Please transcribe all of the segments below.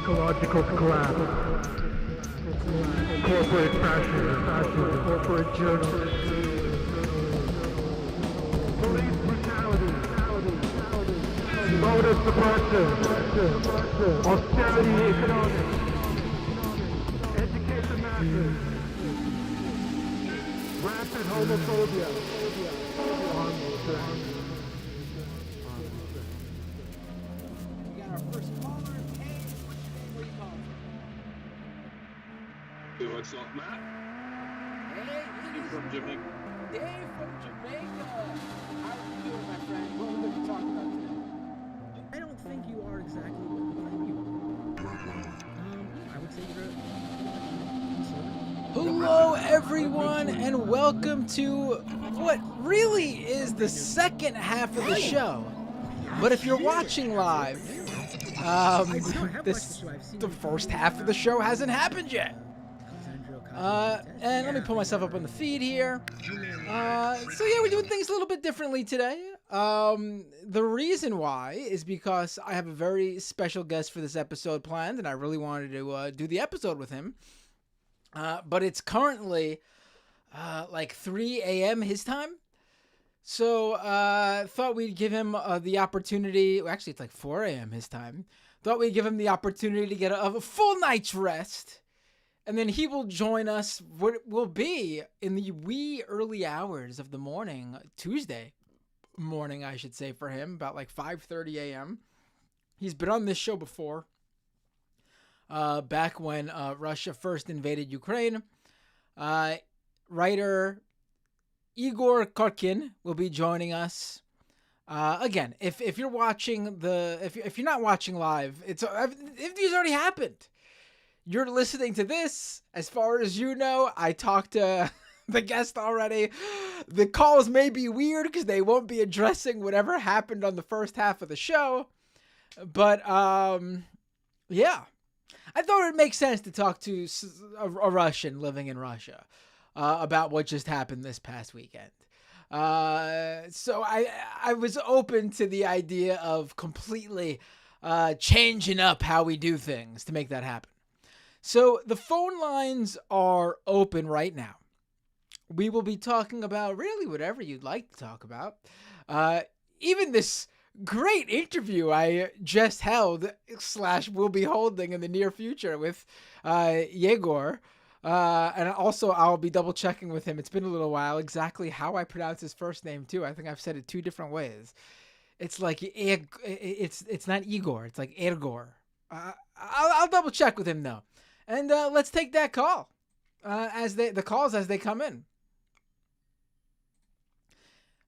ecological collapse, corporate fascism, corporate journalism, police brutality, voter suppression, austerity economics, educate the masses, rampant homophobia, armed strength. We got our first caller. Hey, what's your name? Where you calling from? What's up, Matt? Hey, You from Jamaica? Dave from Jamaica. How are you doing, my friend? What are we going to talk about today? I don't think you are exactly what you claim you are. I would say you're Hello, everyone, and welcome to what really is the second half of the show. But if you're watching live, the first half of the show hasn't happened yet. And let me pull myself up on the feed here. So yeah, we're doing things a little bit differently today. The reason why is because I have a very special guest for this episode planned, and I really wanted to do the episode with him. But it's currently like 3 a.m. his time. So thought we'd give him the opportunity. Well, actually, it's like 4 a.m. his time. Thought we'd give him the opportunity to get a full night's rest. And then he will join us what will be in the wee early hours of the morning, Tuesday morning, I should say, for him, about like 5:30 a.m. He's been on this show before, back when Russia first invaded Ukraine. Writer Egor Kotkin will be joining us. Again, if you're watching if you're not watching live, if these already happened. You're listening to this, as far as you know. I talked to the guest already. The calls may be weird because they won't be addressing whatever happened on the first half of the show. But, yeah. I thought it would make sense to talk to a Russian living in Russia about what just happened this past weekend. So I was open to the idea of completely changing up how we do things to make that happen. So the phone lines are open right now. We will be talking about really whatever you'd like to talk about. Even this great interview I just held / will be holding in the near future with Egor. And also I'll be double checking with him. It's been a little while exactly how I pronounce his first name too. I think I've said it 2 different ways. It's like it's not Igor. It's like Egor. I'll double check with him though. And let's take that call as they come in.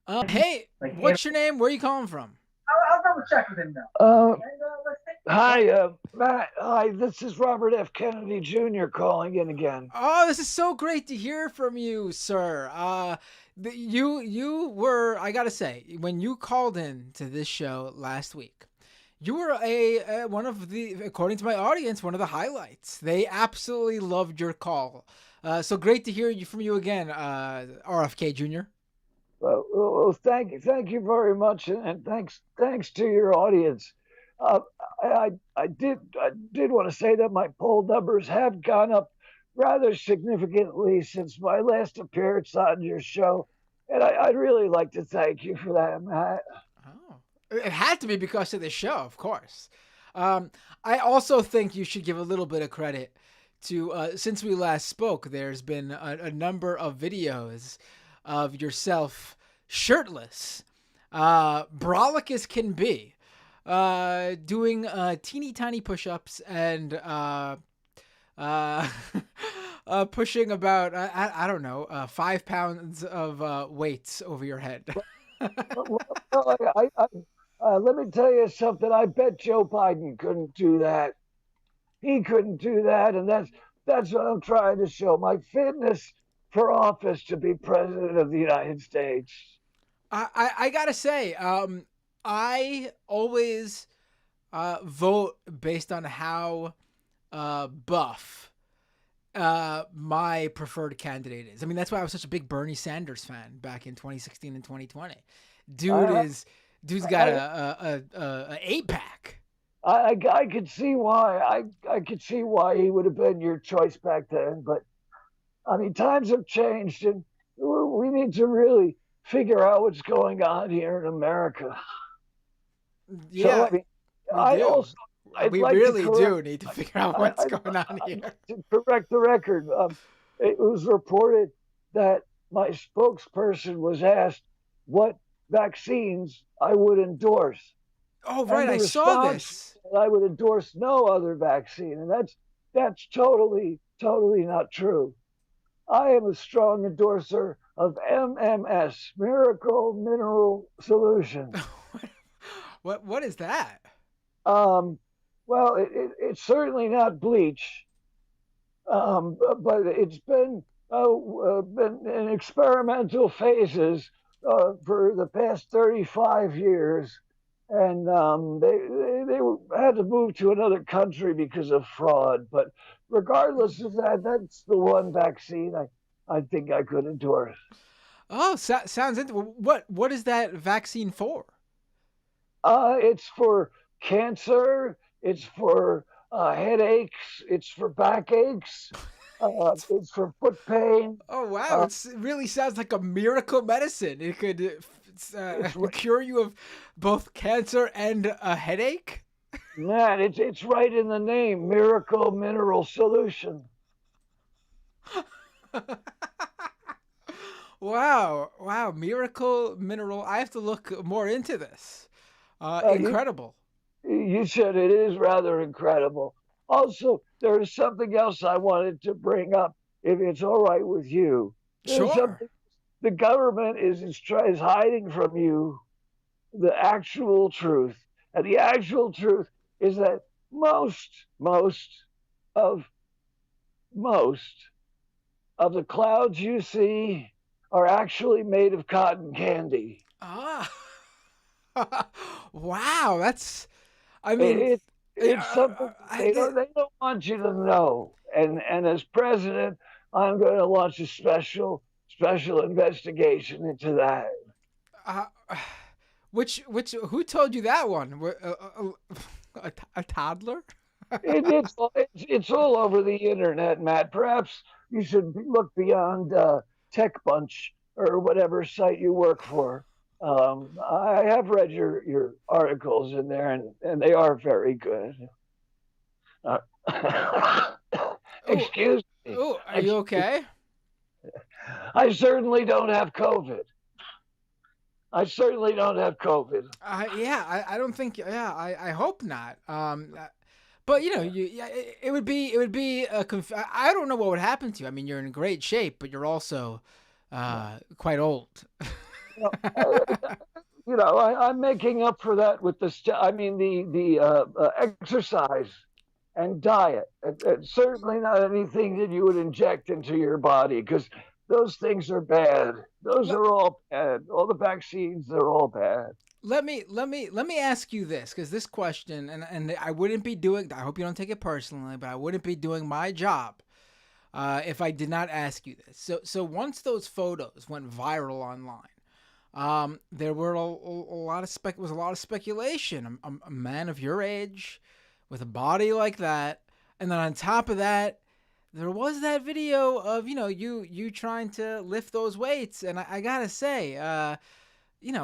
Hey, what's your name? Where are you calling from? I'll double check with him now. Hi, Matt. Hi, this is Robert F. Kennedy Jr. calling in again. Oh, this is so great to hear from you, sir. You were, I gotta say, when you called in to this show last week, you were one of the, according to my audience, one of the highlights. They absolutely loved your call. So great to hear from you again, RFK Jr. Well, thank you very much, and thanks to your audience. I did want to say that my poll numbers have gone up rather significantly since my last appearance on your show, and I'd really like to thank you for that, Matt. Oh. It had to be because of the show, of course. I also think you should give a little bit of credit to, since we last spoke, there's been a number of videos of yourself shirtless, brolic as can be, doing teeny tiny push-ups and pushing about, I don't know, 5 pounds of weights over your head. Let me tell you something. I bet Joe Biden couldn't do that. He couldn't do that, and that's what I'm trying to show. My fitness for office to be president of the United States. I gotta say, I always vote based on how buff my preferred candidate is. I mean, that's why I was such a big Bernie Sanders fan back in 2016 and 2020. Dude's got a 8-pack. I could see why I could see why he would have been your choice back then. But I mean, times have changed, and we need to really figure out what's going on here in America. So Yeah, I mean, we I do. also I'd We like to really correct do need to figure out what's going on I'd here. like to correct the record. It was reported that my spokesperson was asked what vaccines I would endorse, Oh, and right. the I saw response this. was that I would endorse no other vaccine, and that's totally not true. I am a strong endorser of MMS, Miracle Mineral Solution. What is that? Um, well, it's certainly not bleach, but it's been in experimental phases for the past 35 years. And had to move to another country because of fraud. But regardless of that, that's the one vaccine I think I could endorse. Oh, sounds interesting. What is that vaccine for? It's for cancer. It's for headaches. It's for backaches. It's for foot pain. Oh wow, Uh, it really sounds like a miracle medicine. It could it's cure you of both cancer and a headache. man, it's right in the name, Miracle Mineral Solution. Wow, miracle mineral. I have to look more into this. You Incredible. you said it is rather incredible. Also, there is something else I wanted to bring up, if it's all right with you. There's Sure. something the government is hiding from you the actual truth. And the actual truth is that most of most of the clouds you see are actually made of cotton candy. Ah. Wow, that's. I mean, It, uh, it's something they don't want you to know. And as president, I'm going to launch a special investigation into that. uh, which who told you that one? A toddler? It's all over the internet, Matt. Perhaps you should look beyond Tech Bunch or whatever site you work for. I have read your articles in there, and they are very good. Uh, Oh, excuse me. oh, are you Excuse, okay? I certainly don't have COVID. I certainly don't have COVID. Yeah, I don't think. Yeah, I hope not. But you know, yeah, it would be a I don't know what would happen to you. I mean, you're in great shape, but you're also quite old. You I'm making up for that with I mean, the exercise and diet. It's certainly not anything that you would inject into your body because those things are bad. Those let, are all bad. All the vaccines, they're all bad. let me ask you this, because this question, and I wouldn't be doing. I hope you don't take it personally, but I wouldn't be doing my job if I did not ask you this. So once those photos went viral online, there were a lot of was a lot of speculation. A man of your age, with a body like that, and then on top of that, there was that video of you trying to lift those weights, and I gotta say,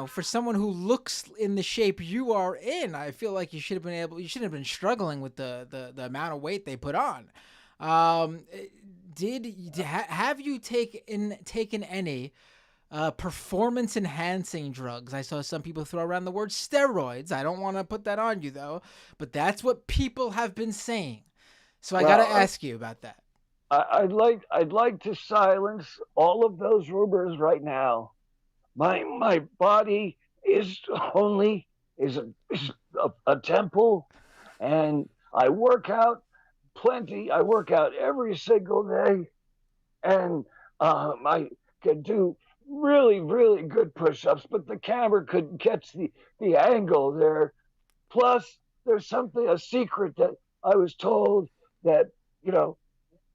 for someone who looks in the shape you are in, I feel like you shouldn't have been struggling with the amount of weight they put on. Um, have you taken any performance enhancing drugs? I saw some people throw around the word steroids. I don't want to put that on you though, but that's what people have been saying. So I got to Well, ask you about that. I'd like to silence all of those rumors right now. My body is only is a temple, and I work out plenty. I work out every single day, and I can do really good push-ups, but the camera couldn't catch the angle there. Plus, there's a secret that I was told that you know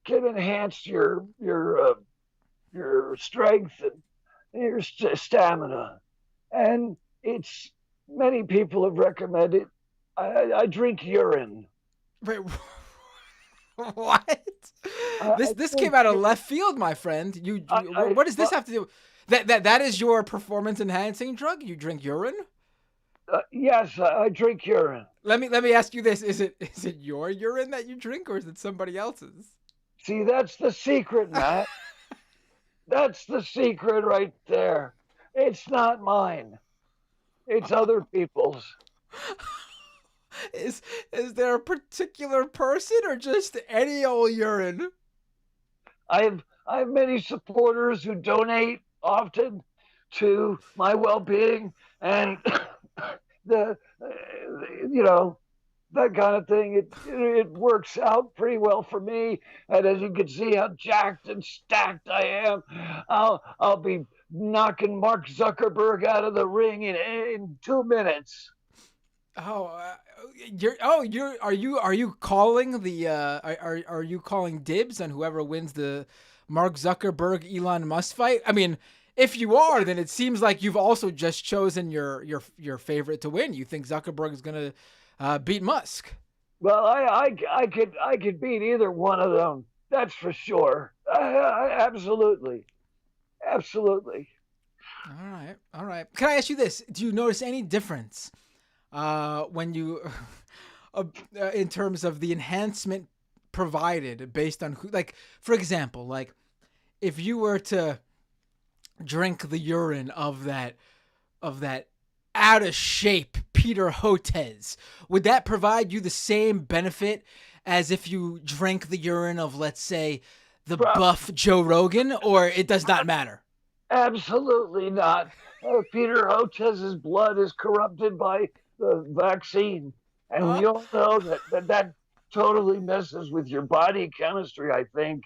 can enhance your strength and your stamina, and it's many people have recommended. I drink urine. Wait, what? This I this came drink out of urine. left field, my friend. What does this Well, have to do? That is your performance enhancing drug? You drink urine? yes, I drink urine. Let me ask you this: is it your urine that you drink, or is it somebody else's? See, that's the secret, Matt. That's the secret right there. It's not mine. It's other people's. Is is there a particular person or just any old urine? I have many supporters who donate often to my well-being and the you know that kind of thing. It works out pretty well for me. And as you can see how jacked and stacked I am, I'll be knocking Mark Zuckerberg out of the ring in 2 minutes. Oh, you're are you calling the are you calling dibs on whoever wins the Mark Zuckerberg Elon Musk fight? I mean, if you are, then it seems like you've also just chosen your favorite to win. You think Zuckerberg is gonna beat Musk? Well, I could beat either one of them. That's for sure. Absolutely, absolutely. All right, all right. Can I ask you this? Do you notice any difference when you in terms of the enhancement provided based on who, like, for example, like if you were to drink the urine of that out of shape Peter Hotez, would that provide you the same benefit as if you drank the urine of, let's say, the buff Joe Rogan, or it does not matter? Absolutely not. Peter Hotez's blood is corrupted by the vaccine, and Uh, we all know that totally messes with your body chemistry. I think,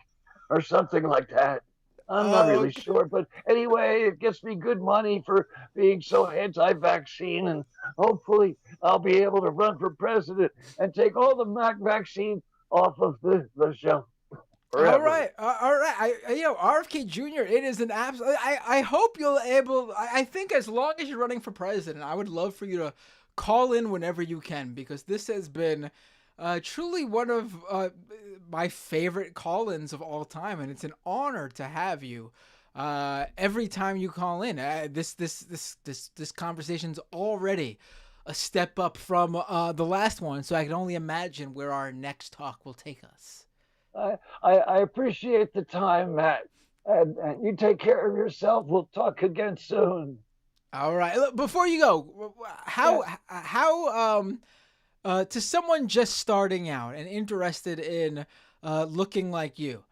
or something like that. I'm not really okay. sure, but anyway, it gets me good money for being so anti-vaccine, and hopefully, I'll be able to run for president and take all the Mac vaccine off of the shelf All forever. right, all right. RFK Jr. It is an absolute. I hope you'll able. I think as long as you're running for president, I would love for you to call in whenever you can, because this has been truly one of my favorite call-ins of all time, and it's an honor to have you every time you call in. This conversation's already a step up from the last one, so I can only imagine where our next talk will take us. I appreciate the time, Matt. And you take care of yourself. We'll talk again soon. All right. Look, before you go, Yeah. how to someone just starting out and interested in looking like you,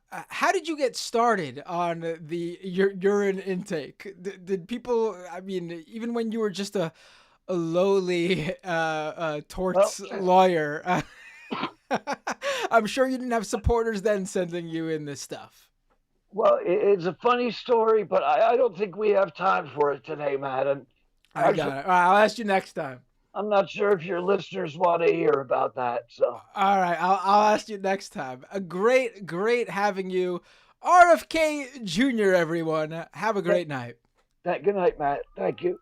how did you get started on the urine intake? Did people? I mean, even when you were just a lowly Well, torts lawyer, I'm sure you didn't have supporters then sending you in this stuff. well, it's a funny story, but I don't think we have time for it today, Matt. And I actually, got it. All right, I'll ask you next time. I'm not sure if your listeners want to hear about that. So, All right, I'll ask you next time. A great having you, RFK Jr. Everyone, have a great night. good night, Matt. Thank you.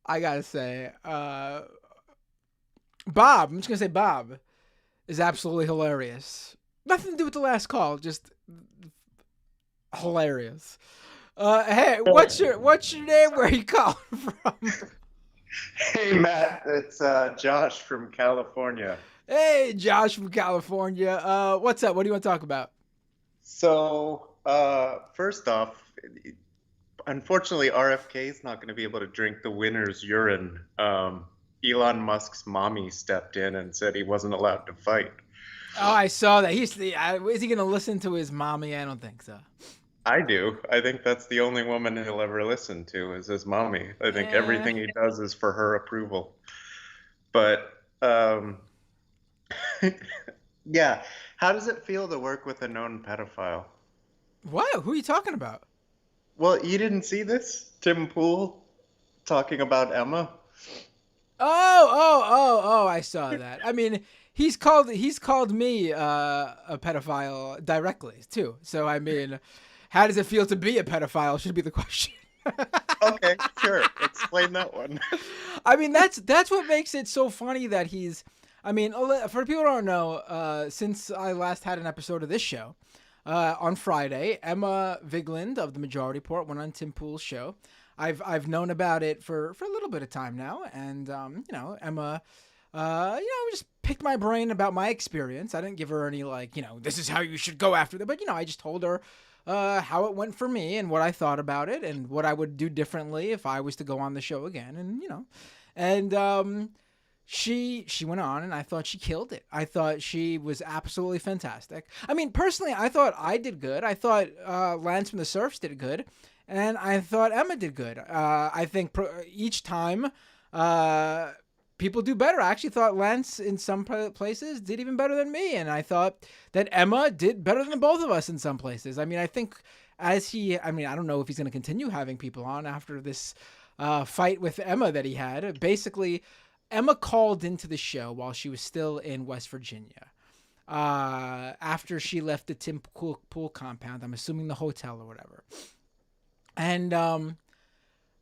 I gotta say, Bob. I'm just gonna say Bob is absolutely hilarious. Nothing to do with the last call, just hilarious. Hey, what's your name? Where are you calling from? Hey Matt, it's Josh from California. Hey, Josh from California. What's up? What do you want to talk about? So, first off, unfortunately, RFK is not going to be able to drink the winner's urine. Elon Musk's mommy stepped in and said he wasn't allowed to fight. Oh, I saw that. Is he gonna listen to his mommy? I don't think so. I do. I think that's the only woman he'll ever listen to is his mommy. I think Yeah. everything he does is for her approval. But, yeah, how does it feel to work with a known pedophile? What? Who are you talking about? Well, you didn't see this? Tim Pool talking about Emma? Oh! I saw that. I mean, he's called me a pedophile directly too. So I mean, how does it feel to be a pedophile? Should be the question. Okay, sure. Explain that one. I mean, that's what makes it so funny that he's. I mean, for people who don't know, since I last had an episode of this show, on Friday, Emma Vigeland of the Majority Report went on Tim Pool's show. I've known about it for a little bit of time now, and Emma, just picked my brain about my experience. I didn't give her any this is how you should go after that, but I just told her how it went for me and what I thought about it and what I would do differently if I was to go on the show again, and she went on, and I thought she killed it. I thought she was absolutely fantastic. I mean, personally, I thought I did good. I thought Lance from the Surfs did good. And I thought Emma did good. I think each time people do better. I actually thought Lance in some places did even better than me. And I thought that Emma did better than both of us in some places. I mean, I think I don't know if he's going to continue having people on after this fight with Emma that he had. Basically, Emma called into the show while she was still in West Virginia. After she left the Tim Pool compound, I'm assuming the hotel or whatever. And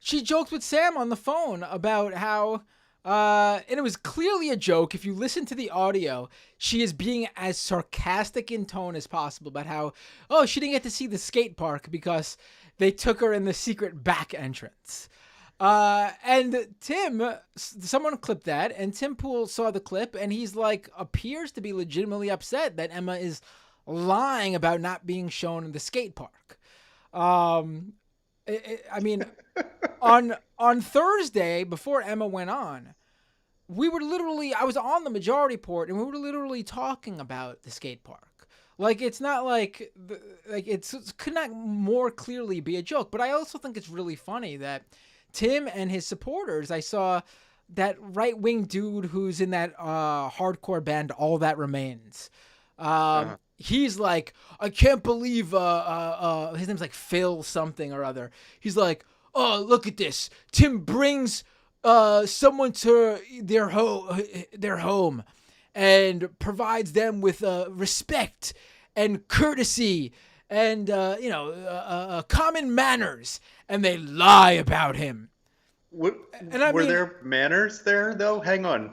she joked with Sam on the phone about how, and it was clearly a joke. If you listen to the audio, she is being as sarcastic in tone as possible about how, she didn't get to see the skate park because they took her in the secret back entrance. And someone clipped that, and Tim Pool saw the clip, and he's appears to be legitimately upset that Emma is lying about not being shown in the skate park. I mean, on Thursday, before Emma went on, I was on the Majority Report, and we were literally talking about the skate park. It's not it could not more clearly be a joke. But I also think it's really funny that Tim and his supporters, I saw that right-wing dude who's in that hardcore band, All That Remains. He's like, I can't believe his name's Phil something or other. He's like, oh, look at this. Tim brings someone to their home and provides them with respect and courtesy and common manners, and they lie about him. Were there manners there though? Hang on,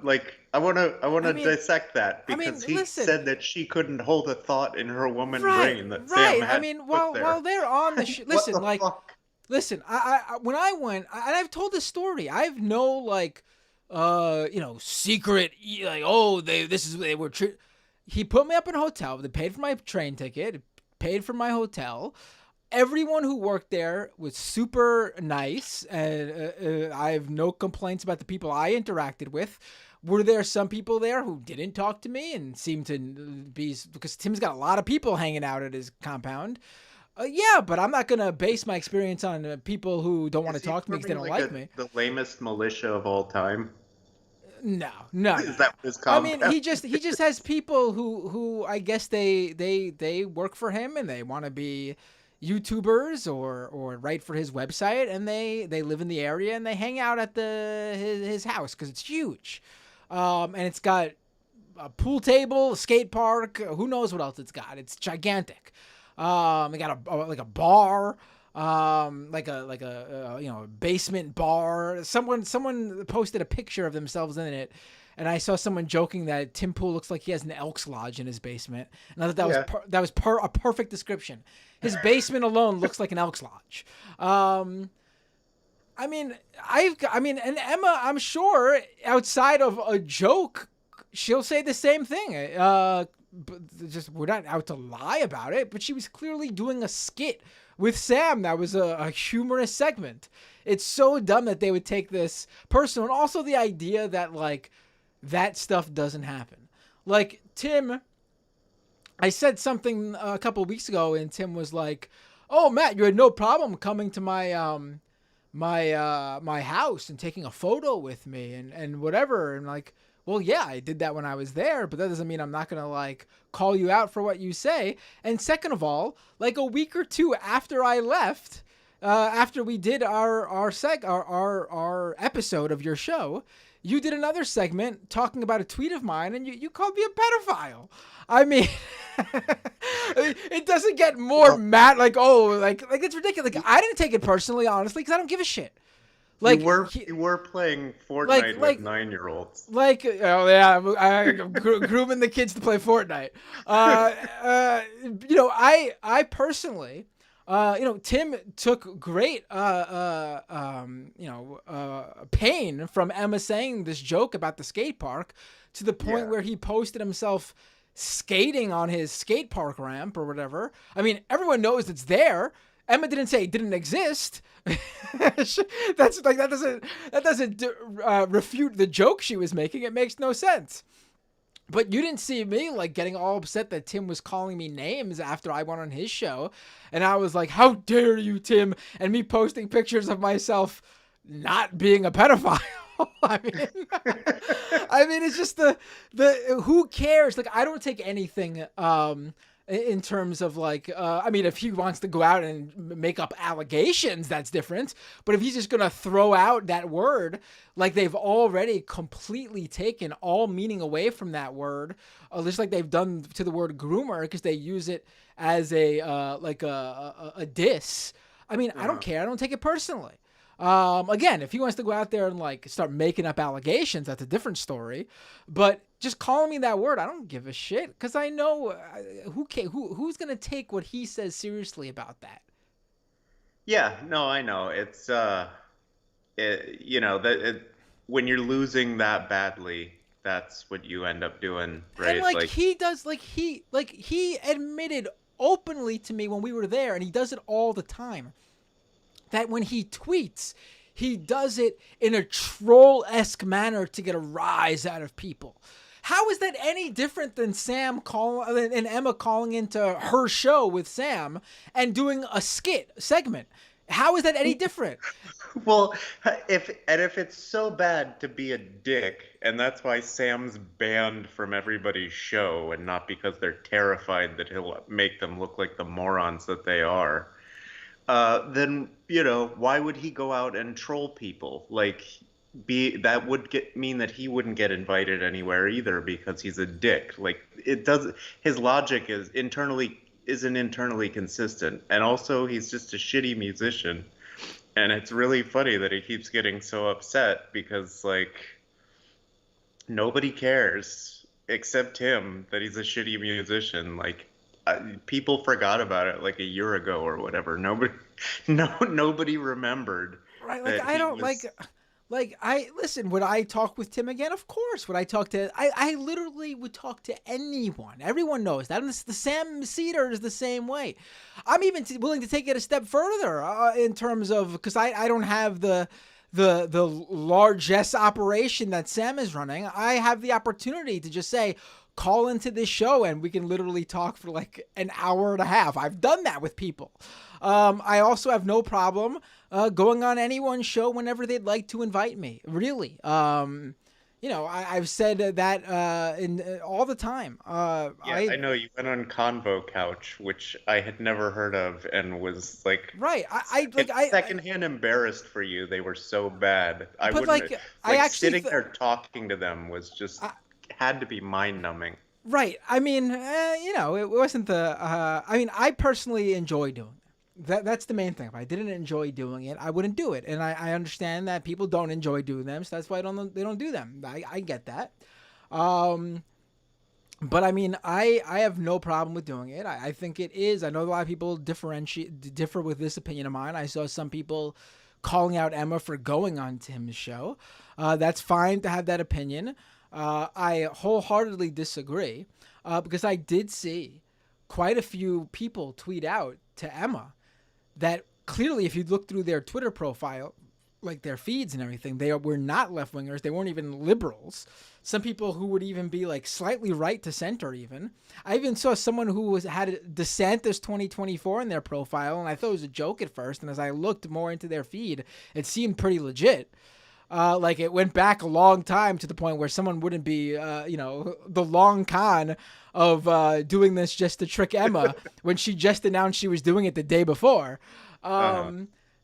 I want to dissect that because he said that she couldn't hold a thought in her woman brain that Sam had while they're on the listen, I when I went, and I've told this story. I have no secret they were. He put me up in a hotel. They paid for my train ticket, paid for my hotel. Everyone who worked there was super nice, and I have no complaints about the people I interacted with. Were there some people there who didn't talk to me and seemed to be, because Tim's got a lot of people hanging out at his compound. Yeah, but I'm not going to base my experience on people who don't want to talk to me because they don't like me. The lamest militia of all time. No. Is that his compound? I mean, he just has people who I guess they work for him and they want to be YouTubers or write for his website, and they live in the area and they hang out at his house because it's huge, and it's got a pool table, a skate park, who knows what else it's got. It's gigantic. They got a bar, like a basement bar. Someone posted a picture of themselves in it. And I saw someone joking that Tim Pool looks like he has an Elks Lodge in his basement. And I thought that was a perfect description. His basement alone looks like an Elks Lodge. And Emma, I'm sure outside of a joke, she'll say the same thing. We're not out to lie about it, but she was clearly doing a skit with Sam that was a humorous segment. It's so dumb that they would take this personal, and also the idea that that stuff doesn't happen. Tim, I said something a couple of weeks ago, and Tim was like, "Oh, Matt, you had no problem coming to my my house and taking a photo with me and whatever." And well, yeah, I did that when I was there, but that doesn't mean I'm not gonna call you out for what you say. And second of all, a week or two after I left, after we did our episode of your show, you did another segment talking about a tweet of mine, and you called me a pedophile. I mean, it doesn't get more mad. Like it's ridiculous. Like, I didn't take it personally, honestly, because I don't give a shit. Like you were playing Fortnite with 9-year-olds. Like, oh yeah, I'm grooming the kids to play Fortnite. I personally, Tim took great, pain from Emma saying this joke about the skate park to the point where he posted himself skating on his skate park ramp or whatever. I mean, everyone knows it's there. Emma didn't say it didn't exist. That doesn't refute the joke she was making. It makes no sense. But you didn't see me like getting all upset that Tim was calling me names after I went on his show, and I was like, "How dare you, Tim?" And me posting pictures of myself not being a pedophile. I mean, it's just the who cares? Like, I don't take anything in terms of like, I mean, if he wants to go out and make up allegations, that's different. But if he's just going to throw out that word, like they've already completely taken all meaning away from that word, just like they've done to the word groomer, because they use it as a diss. I mean, I don't care. I don't take it personally. Again, if he wants to go out there and like start making up allegations, that's a different story. But just calling me that word, I don't give a shit, because I know who's gonna take what he says seriously about that. Yeah, no, I know. It's when you're losing that badly, that's what you end up doing, right? And he admitted openly to me when we were there, and he does it all the time, that when he tweets, he does it in a troll-esque manner to get a rise out of people. How is that any different than and Emma calling into her show with Sam and doing a segment? How is that any different? Well, if it's so bad to be a dick, and that's why Sam's banned from everybody's show, and not because they're terrified that he'll make them look like the morons that they are, then, why would he go out and troll people? Like, that would mean that he wouldn't get invited anywhere either, because he's a dick. Like, his logic isn't internally consistent. And also, he's just a shitty musician. And it's really funny that he keeps getting so upset, because, like, nobody cares except him that he's a shitty musician. Like, people forgot about it like a year ago or whatever. Nobody remembered. Right? Like, I don't listen. Would I talk with Tim again? Of course. Would I talk to? I literally would talk to anyone. Everyone knows that. And the Sam Cedar is the same way. I'm even willing to take it a step further in terms of, because I don't have the largesse operation that Sam is running. I have the opportunity to just say, call into this show and we can literally talk for like an hour and a half. I've done that with people. I also have no problem going on anyone's show whenever they'd like to invite me. Really. I've said that all the time. I know you went on Convo Couch, which I had never heard of, and was like, right. I secondhand embarrassed for you. They were so bad. I wouldn't. I actually sitting there talking to them was just had to be mind numbing. Right. I mean, it wasn't the. I personally enjoy doing it. That's the main thing. If I didn't enjoy doing it, I wouldn't do it. And I understand that people don't enjoy doing them, so that's why they don't do them. I get that. But I mean, I have no problem with doing it. I think it is. I know a lot of people differ with this opinion of mine. I saw some people calling out Emma for going on Tim's show. That's fine to have that opinion. I wholeheartedly disagree, because I did see quite a few people tweet out to Emma that clearly, if you look through their Twitter profile, like their feeds and everything, they were not left-wingers. They weren't even liberals. Some people who would even be like slightly right to center even. I even saw someone who had DeSantis 2024 in their profile, and I thought it was a joke at first. And as I looked more into their feed, it seemed pretty legit. Like it went back a long time to the point where someone wouldn't be, the long con of doing this just to trick Emma when she just announced she was doing it the day before.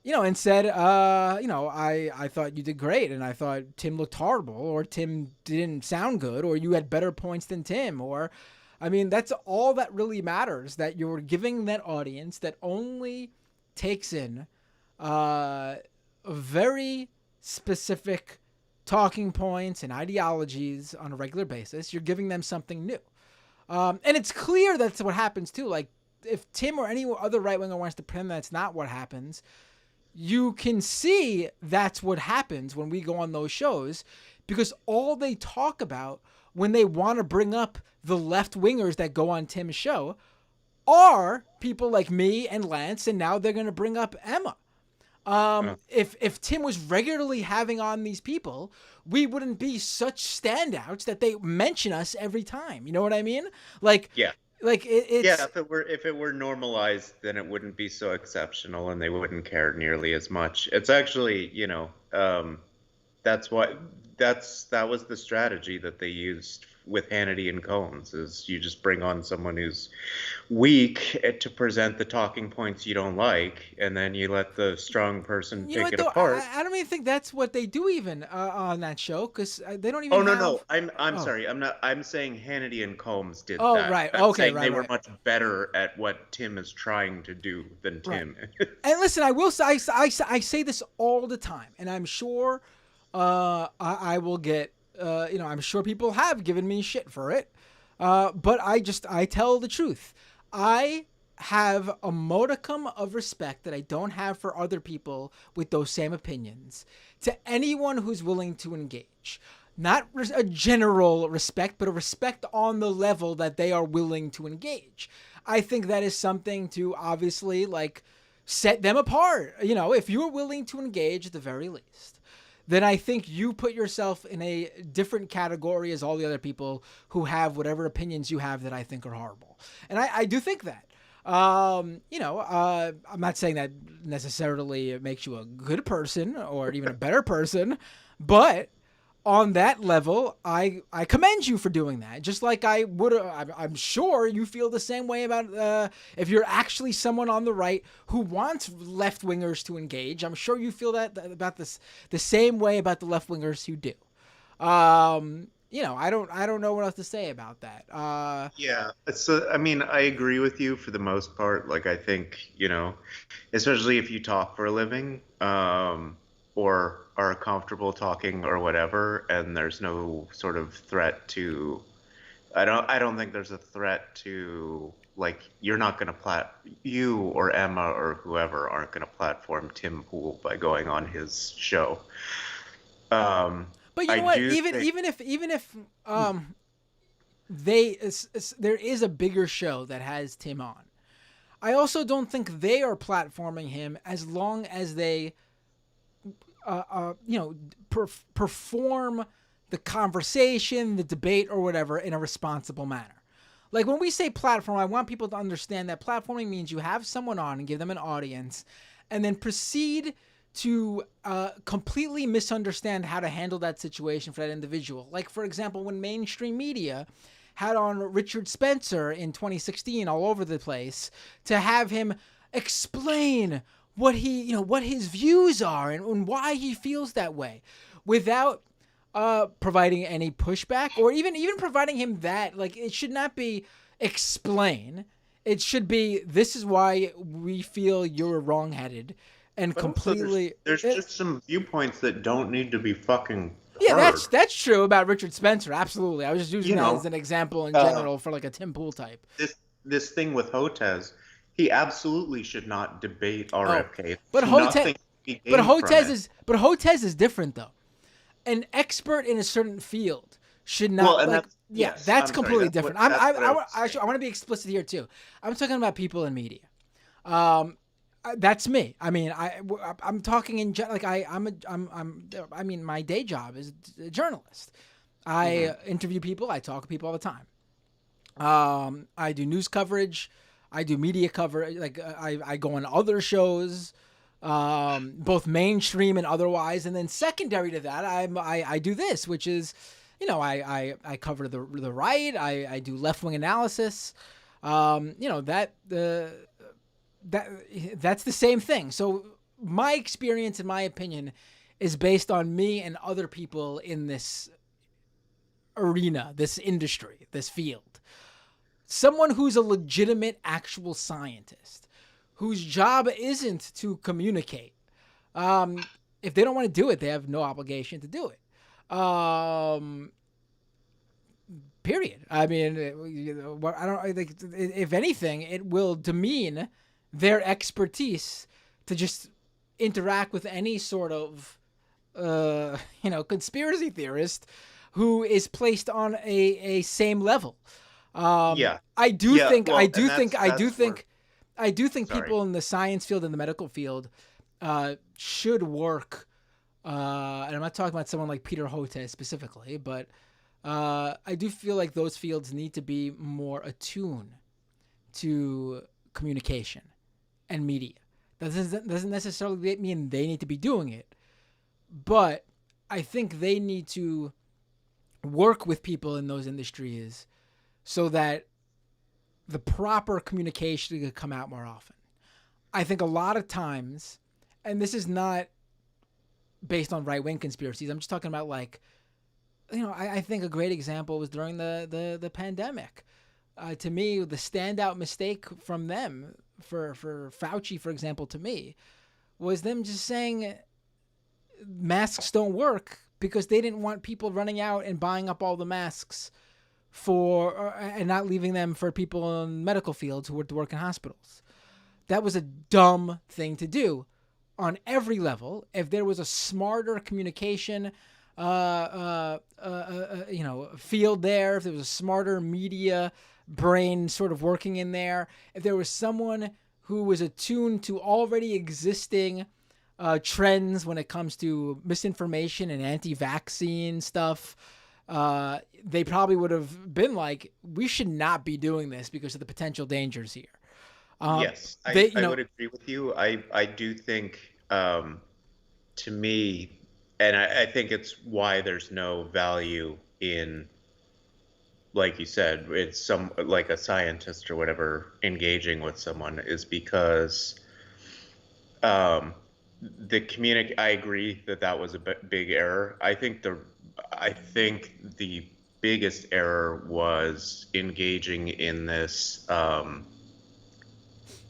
and said, I thought you did great, and I thought Tim looked horrible, or Tim didn't sound good, or you had better points than Tim, or, I mean, that's all that really matters, that you're giving that audience that only takes in very specific talking points and ideologies on a regular basis. You're giving them something new. And it's clear that's what happens too. Like, if Tim or any other right winger wants to pretend that's not what happens, you can see that's what happens when we go on those shows, because all they talk about when they want to bring up the left wingers that go on Tim's show are people like me and Lance, and now they're going to bring up Emma. If Tim was regularly having on these people, we wouldn't be such standouts that they mention us every time. You know what I mean? Like, Yeah. Like it's Yeah, if it were normalized, then it wouldn't be so exceptional, and they wouldn't care nearly as much. It's actually, that's that was the strategy that they used with Hannity and Combs, is you just bring on someone who's weak to present the talking points you don't like, and then you let the strong person pick it apart. I don't even think that's what they do even on that show, because they don't even. Oh no, have... no, I'm sorry. I'm saying Hannity and Combs did that. Oh right, I'm okay, saying right. They were much better at what Tim is trying to do than Tim. And listen, I will say, I say this all the time, and I'm sure I will get. I'm sure people have given me shit for it, but I tell the truth. I have a modicum of respect that I don't have for other people with those same opinions, to anyone who's willing to engage. Not a general respect, but a respect on the level that they are willing to engage. I think that is something to obviously set them apart. If you're willing to engage at the very least, then I think you put yourself in a different category as all the other people who have whatever opinions you have that I think are horrible. And I do think that. I'm not saying that necessarily it makes you a good person or even a better person, but on that level, I commend you for doing that. Just like I would, I'm sure you feel the same way about if you're actually someone on the right who wants left wingers to engage. I'm sure you feel that about this the same way about the left wingers who do. I don't know what else to say about that. Yeah, so I mean, I agree with you for the most part. Like, I think, especially if you talk for a living, or are comfortable talking or whatever, and there's no sort of threat to, I don't think there's a threat to, like, you're not going to you or Emma or whoever aren't going to platform Tim Pool by going on his show. But you know what? Even if there is a bigger show that has Tim on, I also don't think they are platforming him as long as they perform the conversation, the debate, or whatever in a responsible manner. Like, when we say platform, I want people to understand that platforming means you have someone on and give them an audience, and then proceed to completely misunderstand how to handle that situation for that individual. Like, for example, when mainstream media had on Richard Spencer in 2016 all over the place to have him explain what his views are and why he feels that way, without providing any pushback, or even providing him that. Like, it should not be explain. It should be, this is why we feel you're wrongheaded, and but completely. There's just some viewpoints that don't need to be fucking. Yeah, that's true about Richard Spencer. Absolutely, I was just using that as an example in general for like a Tim Pool type. This thing with Hotez. He absolutely should not debate RFK. But Hotez is different though. An expert in a certain field should not. Well, that's completely different. I want to be explicit here too. I'm talking about people in media. That's me. I mean, I'm talking in I mean, my day job is a journalist. I interview people. I talk to people all the time. I do news coverage. I do media coverage. Like, I go on other shows, both mainstream and otherwise. And then secondary to that, I do this, which is, I cover the right. I do left wing analysis. That's the same thing. So my experience and my opinion is based on me and other people in this arena, this industry, this field. Someone who's a legitimate actual scientist, whose job isn't to communicate. If they don't want to do it, they have no obligation to do it. Period. I mean, I don't think, if anything, it will demean their expertise to just interact with any sort of, conspiracy theorist who is placed on a same level. Yeah. I do Yeah, think, well, I and do that's- think, I that's do where- think, I do think Sorry. people in the science field and the medical field should work. And I'm not talking about someone like Peter Hotez specifically, but I do feel like those fields need to be more attuned to communication and media. That doesn't necessarily mean they need to be doing it, but I think they need to work with people in those industries so that the proper communication can come out more often. I think a lot of times, and this is not based on right-wing conspiracies, I'm just talking about like, I think a great example was during the pandemic. To me, the standout mistake from them, for Fauci, for example, to me, was them just saying masks don't work because they didn't want people running out and buying up all the masks and not leaving them for people in medical fields who were to work in hospitals. That was a dumb thing to do on every level. If there was a smarter communication field there, if there was a smarter media brain sort of working in there, if there was someone who was attuned to already existing trends when it comes to misinformation and anti-vaccine stuff, they probably would have been like, we should not be doing this because of the potential dangers here. Yes, I would agree with you. I do think, to me, and I think it's why there's no value in, like you said, it's some like a scientist or whatever engaging with someone, is because I agree that was a big error. I think the biggest error was engaging in this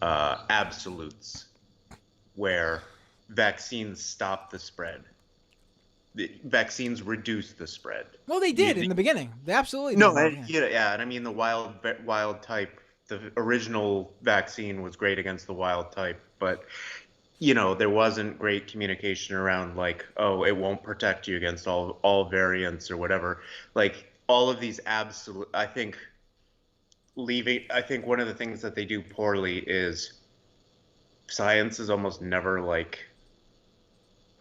absolutes, where vaccines stop the spread. The vaccines reduce the spread. Well, they did in the beginning. They absolutely did. No, and I mean the wild type, the original vaccine was great against the wild type, but there wasn't great communication around like, oh, it won't protect you against all variants or whatever. Like all of these absolute, I think one of the things that they do poorly is science is almost never like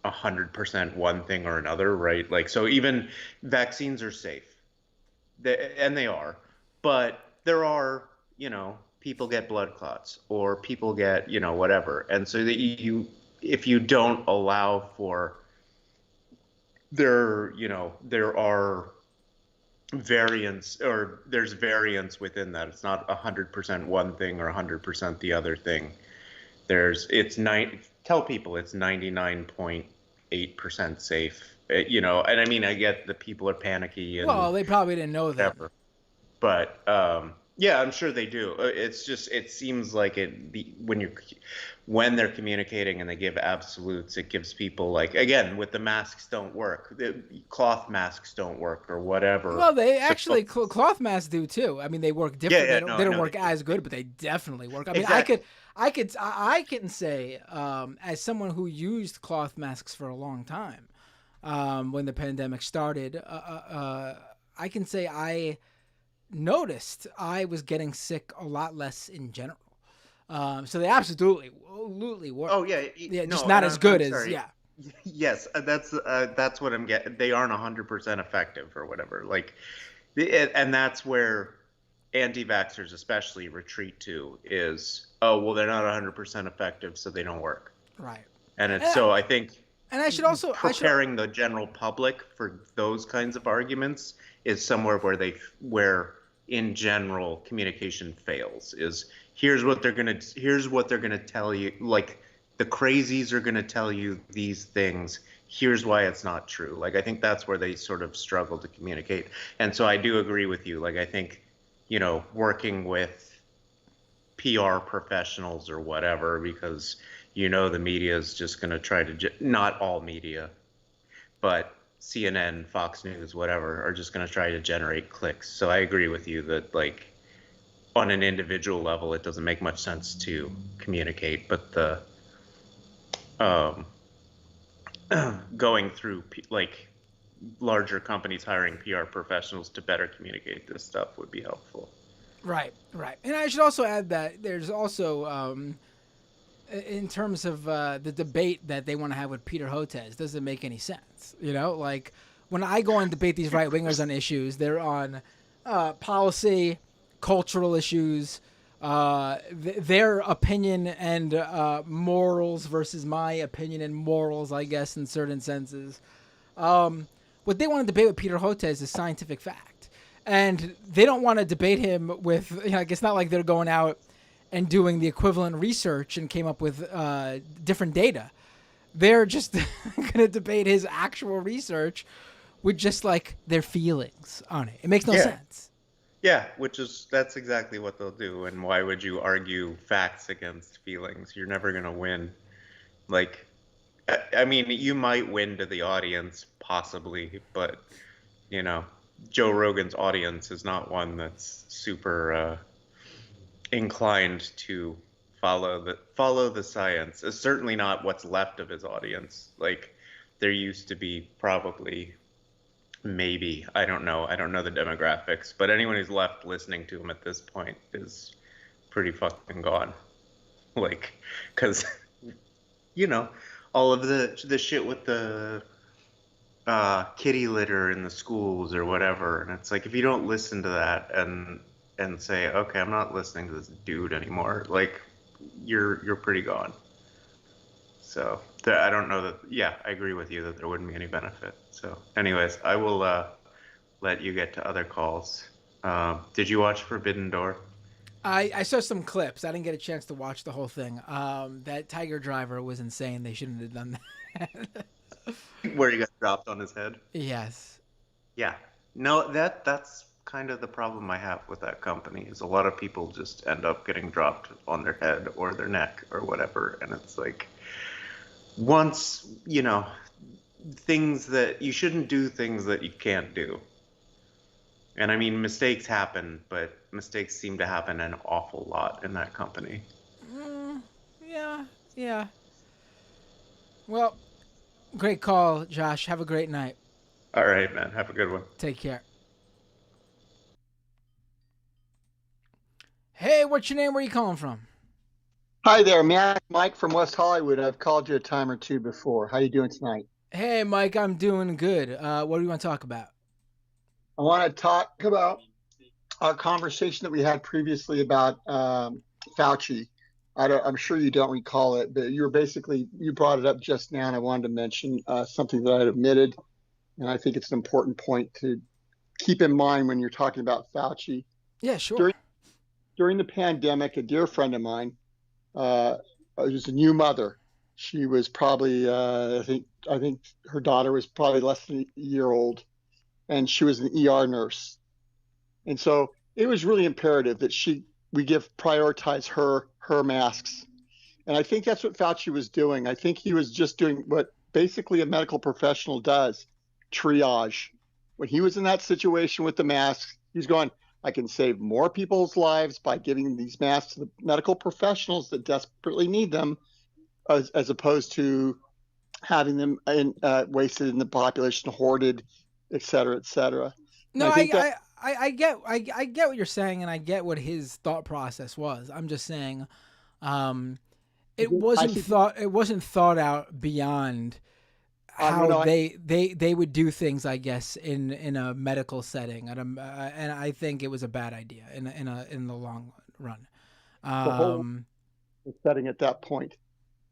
100% one thing or another, right? Like, so even vaccines are safe, and they are, but there are, people get blood clots or people get, whatever. And so that if you don't allow for there are variance, or there's variance within that. It's not 100% one thing or 100% the other thing. Tell people it's 99.8% safe, and I mean, I get that people are panicky and well, they probably didn't know that. whatever. But yeah, I'm sure they do. It's just, it seems like when they're communicating and they give absolutes, it gives people, like, again, with the masks don't work, the cloth masks don't work or whatever. Well, they actually cloth masks do too. I mean, they work different. Yeah, they don't no, work they as good, but they definitely work. I mean, Exactly. I can say, as someone who used cloth masks for a long time, when the pandemic started, I can say I noticed I was getting sick a lot less in general. So they absolutely work. Oh yeah, just not as good as sorry. yeah. Yes, that's what I'm getting. They aren't 100% effective or whatever. Like, and that's where anti-vaxxers especially retreat to is, oh, well, they're not 100% effective, so they don't work. Right. And it's so I think. And I should also preparing the general public for those kinds of arguments is somewhere where in general communication fails. Is here's what they're gonna tell you, like the crazies are going to tell you these things. Here's why it's not true. Like, I think that's where they sort of struggle to communicate. And so I do agree with you. Like, I think, working with PR professionals or whatever, because the media is just going to try to, not all media, but CNN, Fox News, whatever, are just going to try to generate clicks. So I agree with you that, like, on an individual level, it doesn't make much sense to communicate, but the going through like larger companies hiring PR professionals to better communicate this stuff would be helpful. Right. And I should also add that there's also, in terms of the debate that they want to have with Peter Hotez, doesn't make any sense. Like when I go and debate these right wingers on issues, they're on policy, cultural issues, their opinion and morals versus my opinion and morals, I guess, in certain senses. What they want to debate with Peter Hotez is scientific fact. And they don't want to debate him with, like, it's not like they're going out and doing the equivalent research and came up with different data. They're just going to debate his actual research with just, like, their feelings on it. It makes no sense. Yeah, that's exactly what they'll do. And why would you argue facts against feelings? You're never going to win. Like, I mean, you might win to the audience, possibly, but, Joe Rogan's audience is not one that's super inclined to follow the science. It's certainly not what's left of his audience. Like, there used to be probably, maybe, I don't know the demographics, but anyone who's left listening to him at this point is pretty fucking gone. Like, because all of the shit with the kitty litter in the schools or whatever, and it's like, if you don't listen to that and say, okay, I'm not listening to this dude anymore, like, you're pretty gone. So I don't know that. Yeah, I agree with you that there wouldn't be any benefit. So anyways, I will let you get to other calls. Did you watch Forbidden Door? I saw some clips. I didn't get a chance to watch the whole thing. That Tiger Driver was insane. They shouldn't have done that. Where he got dropped on his head? Yes. Yeah. No, that's kind of the problem I have with that company, is a lot of people just end up getting dropped on their head or their neck or whatever. And it's like, once, things that you shouldn't do, things that you can't do. And I mean, mistakes happen, but mistakes seem to happen an awful lot in that company. Yeah. Well, great call, Josh. Have a great night. All right, man. Have a good one. Take care. Hey, what's your name? Where are you calling from? Hi there, Mike from West Hollywood. I've called you a time or two before. How you doing tonight? Hey, Mike, I'm doing good. What do you want to talk about? I want to talk about our conversation that we had previously about Fauci. I'm sure you don't recall it, but you brought it up just now, and I wanted to mention something that I had omitted, and I think it's an important point to keep in mind when you're talking about Fauci. Yeah, sure. During the pandemic, a dear friend of mine was a new mother. She was probably, I think her daughter was probably less than a year old, and she was an ER nurse. And so it was really imperative that we prioritize her masks. And I think that's what Fauci was doing. I think he was just doing what basically a medical professional does, triage. When he was in that situation with the masks, he's going, I can save more people's lives by giving these masks to the medical professionals that desperately need them, as opposed to having them wasted in the population, hoarded, et cetera, et cetera. No, I get what you're saying, and I get what his thought process was. I'm just saying, it wasn't thought out beyond how they would do things, I guess, in a medical setting, and I think it was a bad idea in the long run. The whole setting at that point.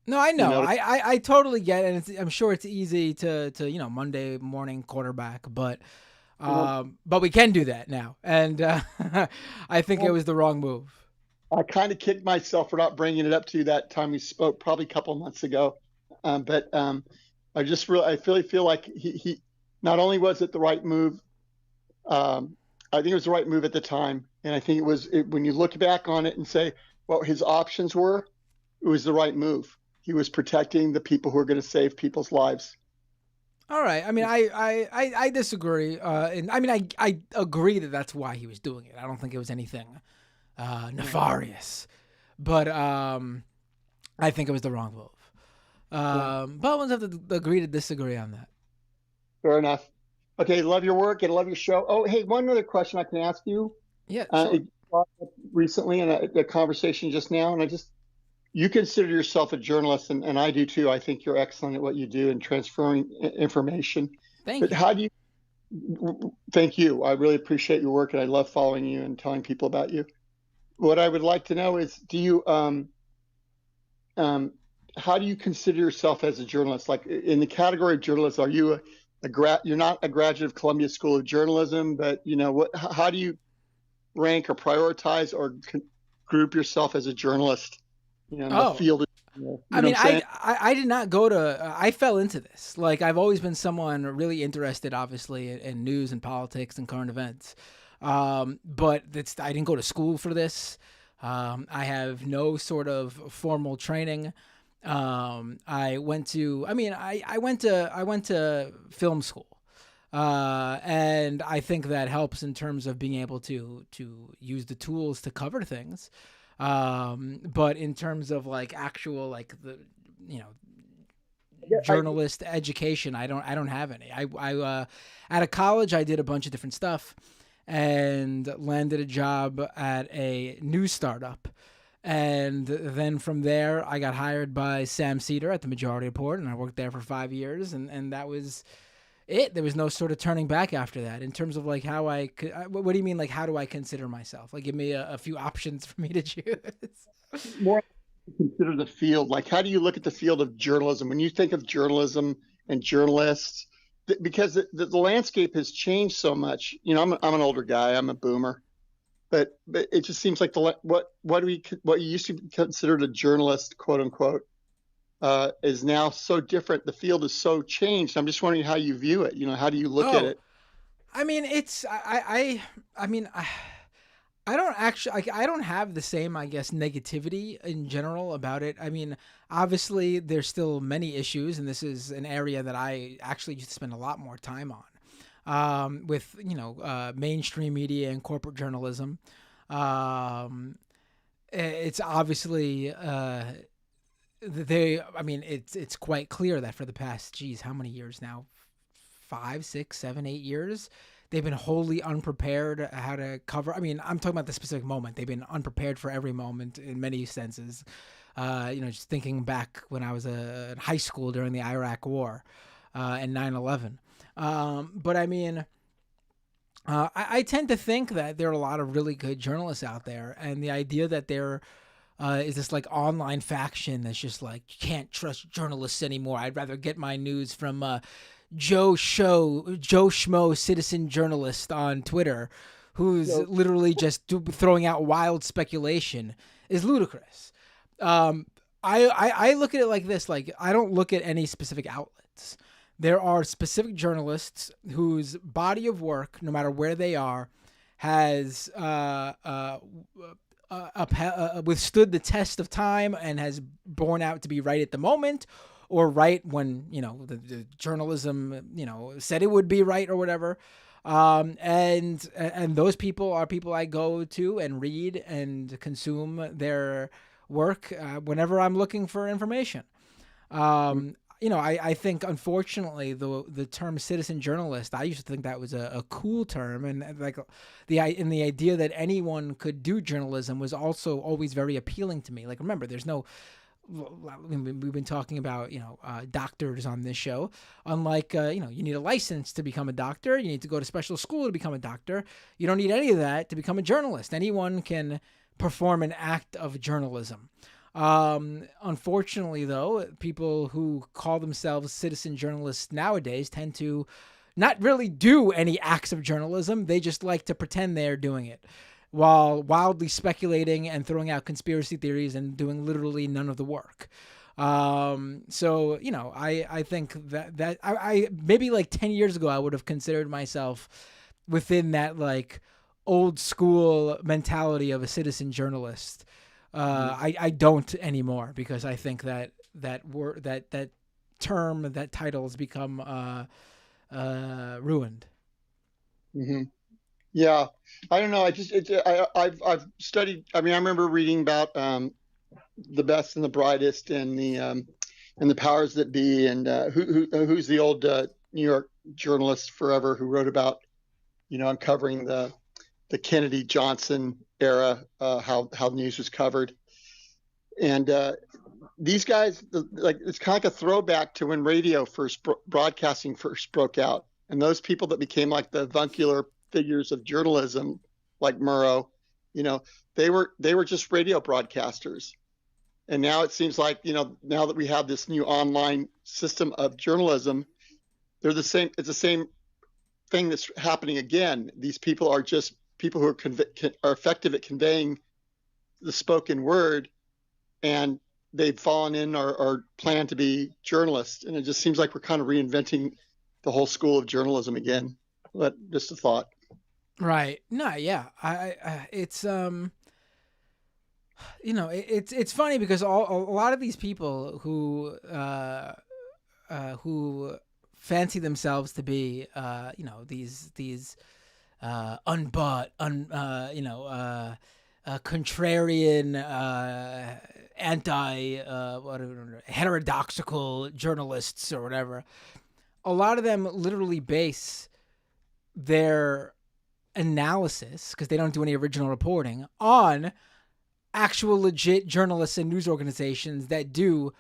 No, I know. I totally get it. And I'm sure it's easy to Monday morning quarterback, but we can do that now, and I think it was the wrong move. I kind of kicked myself for not bringing it up to you that time we spoke, probably a couple months ago. But I just really, I really feel like he not only was it the right move, I think it was the right move at the time, and I think when you look back on it and say what his options were, it was the right move. He was protecting the people who are going to save people's lives. All right. I mean, I disagree. And I mean, I agree that that's why he was doing it. I don't think it was anything nefarious, but I think it was the wrong move. But we'll have to agree to disagree on that. Fair enough. Okay, love your work and love your show. Oh, hey, one other question I can ask you. Yeah, sure. It brought up recently in a conversation just now, and you consider yourself a journalist, and I do too. I think you're excellent at what you do in transferring information. Thank you. How do you? Thank you. I really appreciate your work, and I love following you and telling people about you. What I would like to know is, do you how do you consider yourself as a journalist? Like in the category of journalist, are you you're not a graduate of Columbia School of Journalism, but how do you rank or prioritize or group yourself as a journalist? In the field. I mean, I did not go to. I fell into this. Like I've always been someone really interested, obviously, in news and politics and current events. But I didn't go to school for this. I have no sort of formal training. I went to film school. And I think that helps in terms of being able to use the tools to cover things. But in terms of like actual, like journalist education, I don't have any. I out of college, I did a bunch of different stuff and landed a job at a news startup. And then from there, I got hired by Sam Cedar at the Majority Report, and I worked there for 5 years, and that was it. There was no sort of turning back after that. In terms of like how what do you mean? Like, how do I consider myself? Like, give me a few options for me to choose. More consider the field. Like, how do you look at the field of journalism when you think of journalism and journalists? Because the landscape has changed so much. I'm an older guy. I'm a boomer. But it just seems like what you used to be considered a journalist, quote unquote, is now so different. The field is so changed. I'm just wondering how you view it. How do you look at it? I mean, I don't actually, I don't have the same, I guess, negativity in general about it. I mean, obviously there's still many issues, and this is an area that I actually used to spend a lot more time on. With mainstream media and corporate journalism. It's obviously it's quite clear that for the past how many years now, 5, 6, 7, 8 years, they've been wholly unprepared how to cover. I mean, I'm talking about the specific moment. They've been unprepared for every moment in many senses. Just thinking back when I was in high school during the Iraq War and 9/11. But I mean, I tend to think that there are a lot of really good journalists out there, and the idea that there is this like online faction that's just like, you can't trust journalists anymore. I'd rather get my news from Joe Schmo citizen journalist on Twitter, who's literally just throwing out wild speculation, is ludicrous. I look at it like this: like, I don't look at any specific outlets. There are specific journalists whose body of work, no matter where they are, has withstood the test of time and has borne out to be right at the moment, or right when the journalism said it would be right or whatever. And those people are people I go to and read and consume their work whenever I'm looking for information. I think, unfortunately, the term citizen journalist, I used to think that was a cool term, and like the idea that anyone could do journalism was also always very appealing to me. Like, remember, there's no. We've been talking about doctors on this show. Unlike you need a license to become a doctor. You need to go to special school to become a doctor. You don't need any of that to become a journalist. Anyone can perform an act of journalism. Unfortunately, though, people who call themselves citizen journalists nowadays tend to not really do any acts of journalism. They just like to pretend they're doing it, while wildly speculating and throwing out conspiracy theories and doing literally none of the work. So, you know, I think that I maybe like 10 years ago, I would have considered myself within that like old school mentality of a citizen journalist. I don't anymore, because I think that term, that title has become ruined. Mm-hmm. Yeah, I don't know. I've studied. I mean, I remember reading about the best and the brightest and the powers that be, and who's the old New York journalist forever who wrote about, you know, uncovering the Kennedy Johnson era, how news was covered, and these guys, like, it's kind of like a throwback to when radio broadcasting first broke out, and those people that became like the avuncular figures of journalism, like Murrow, you know, they were just radio broadcasters. And now it seems like, you know, now that we have this new online system of journalism, they're the same. It's the same thing that's happening again. These people are just people who are effective at conveying the spoken word, and they've fallen in or plan to be journalists. And it just seems like we're kind of reinventing the whole school of journalism again. But just a thought. Right. No, yeah. I it's you know, it's funny because a lot of these people who fancy themselves to be you know, these unbought, you know, contrarian, anti heterodoxical journalists or whatever. A lot of them literally base their analysis, because they don't do any original reporting, on actual legit journalists and news organizations that do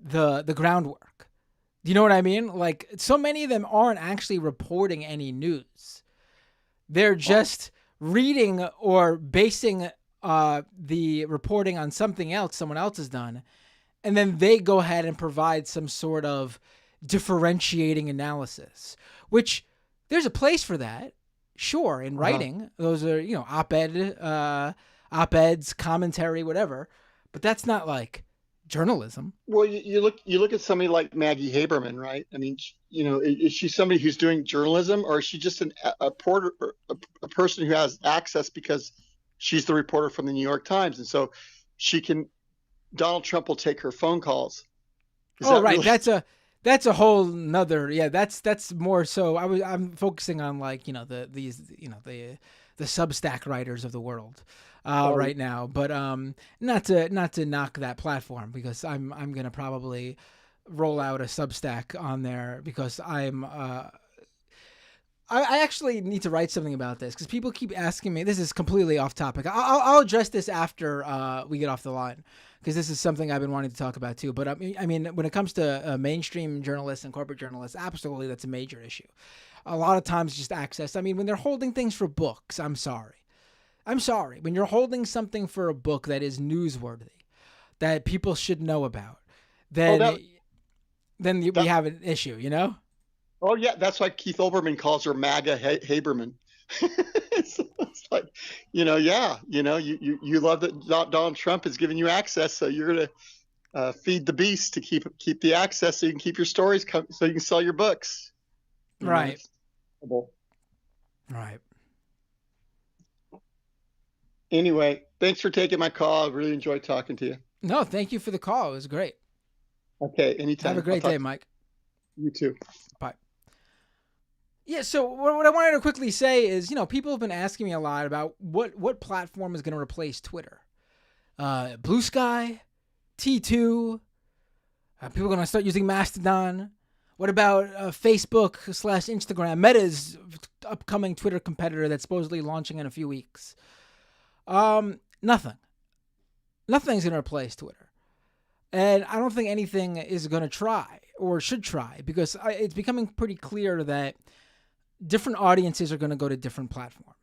the groundwork. Do you know what I mean? Like, so many of them aren't actually reporting any news. They're just reading or basing the reporting on something else someone else has done, and then they go ahead and provide some sort of differentiating analysis, which there's a place for that. Sure, in writing, those are, you know, op-eds, commentary, whatever, but that's not like journalism. Well, you look at somebody like Maggie Haberman, right? I mean, you know, is she somebody who's doing journalism, or is she just a person who has access because she's the reporter from the New York Times, and so Donald Trump will take her phone calls? Right. Really... That's a whole nother, yeah, that's more so. I'm focusing on, like, you know, the Substack writers of the world right now, but not to knock that platform, because I'm going to probably roll out a Substack on there, because I actually need to write something about this, because people keep asking me. This is completely off topic. I'll address this after we get off the line, because this is something I've been wanting to talk about too. But I mean, when it comes to mainstream journalists and corporate journalists, absolutely, that's a major issue. A lot of times, just access. I mean, when they're holding things for books, I'm sorry. When you're holding something for a book that is newsworthy, that people should know about, then we have an issue, you know? Oh yeah, that's why Keith Olbermann calls her MAGA Haberman. It's like, you know, yeah, you know, you love that Donald Trump is giving you access, so you're gonna feed the beast to keep the access, so you can keep your stories so you can sell your books. Right. Right. Anyway, thanks for taking my call. I really enjoyed talking to you. No, thank you for the call. It was great. Okay, anytime. Have a great day, Mike. You too. Bye. Yeah, so what I wanted to quickly say is, you know, people have been asking me a lot about what platform is going to replace Twitter. Blue Sky, T2, people are going to start using Mastodon. What about Facebook/Instagram, Meta's upcoming Twitter competitor that's supposedly launching in a few weeks? Nothing. Nothing's going to replace Twitter. And I don't think anything is going to try or should try, because it's becoming pretty clear that different audiences are going to go to different platforms.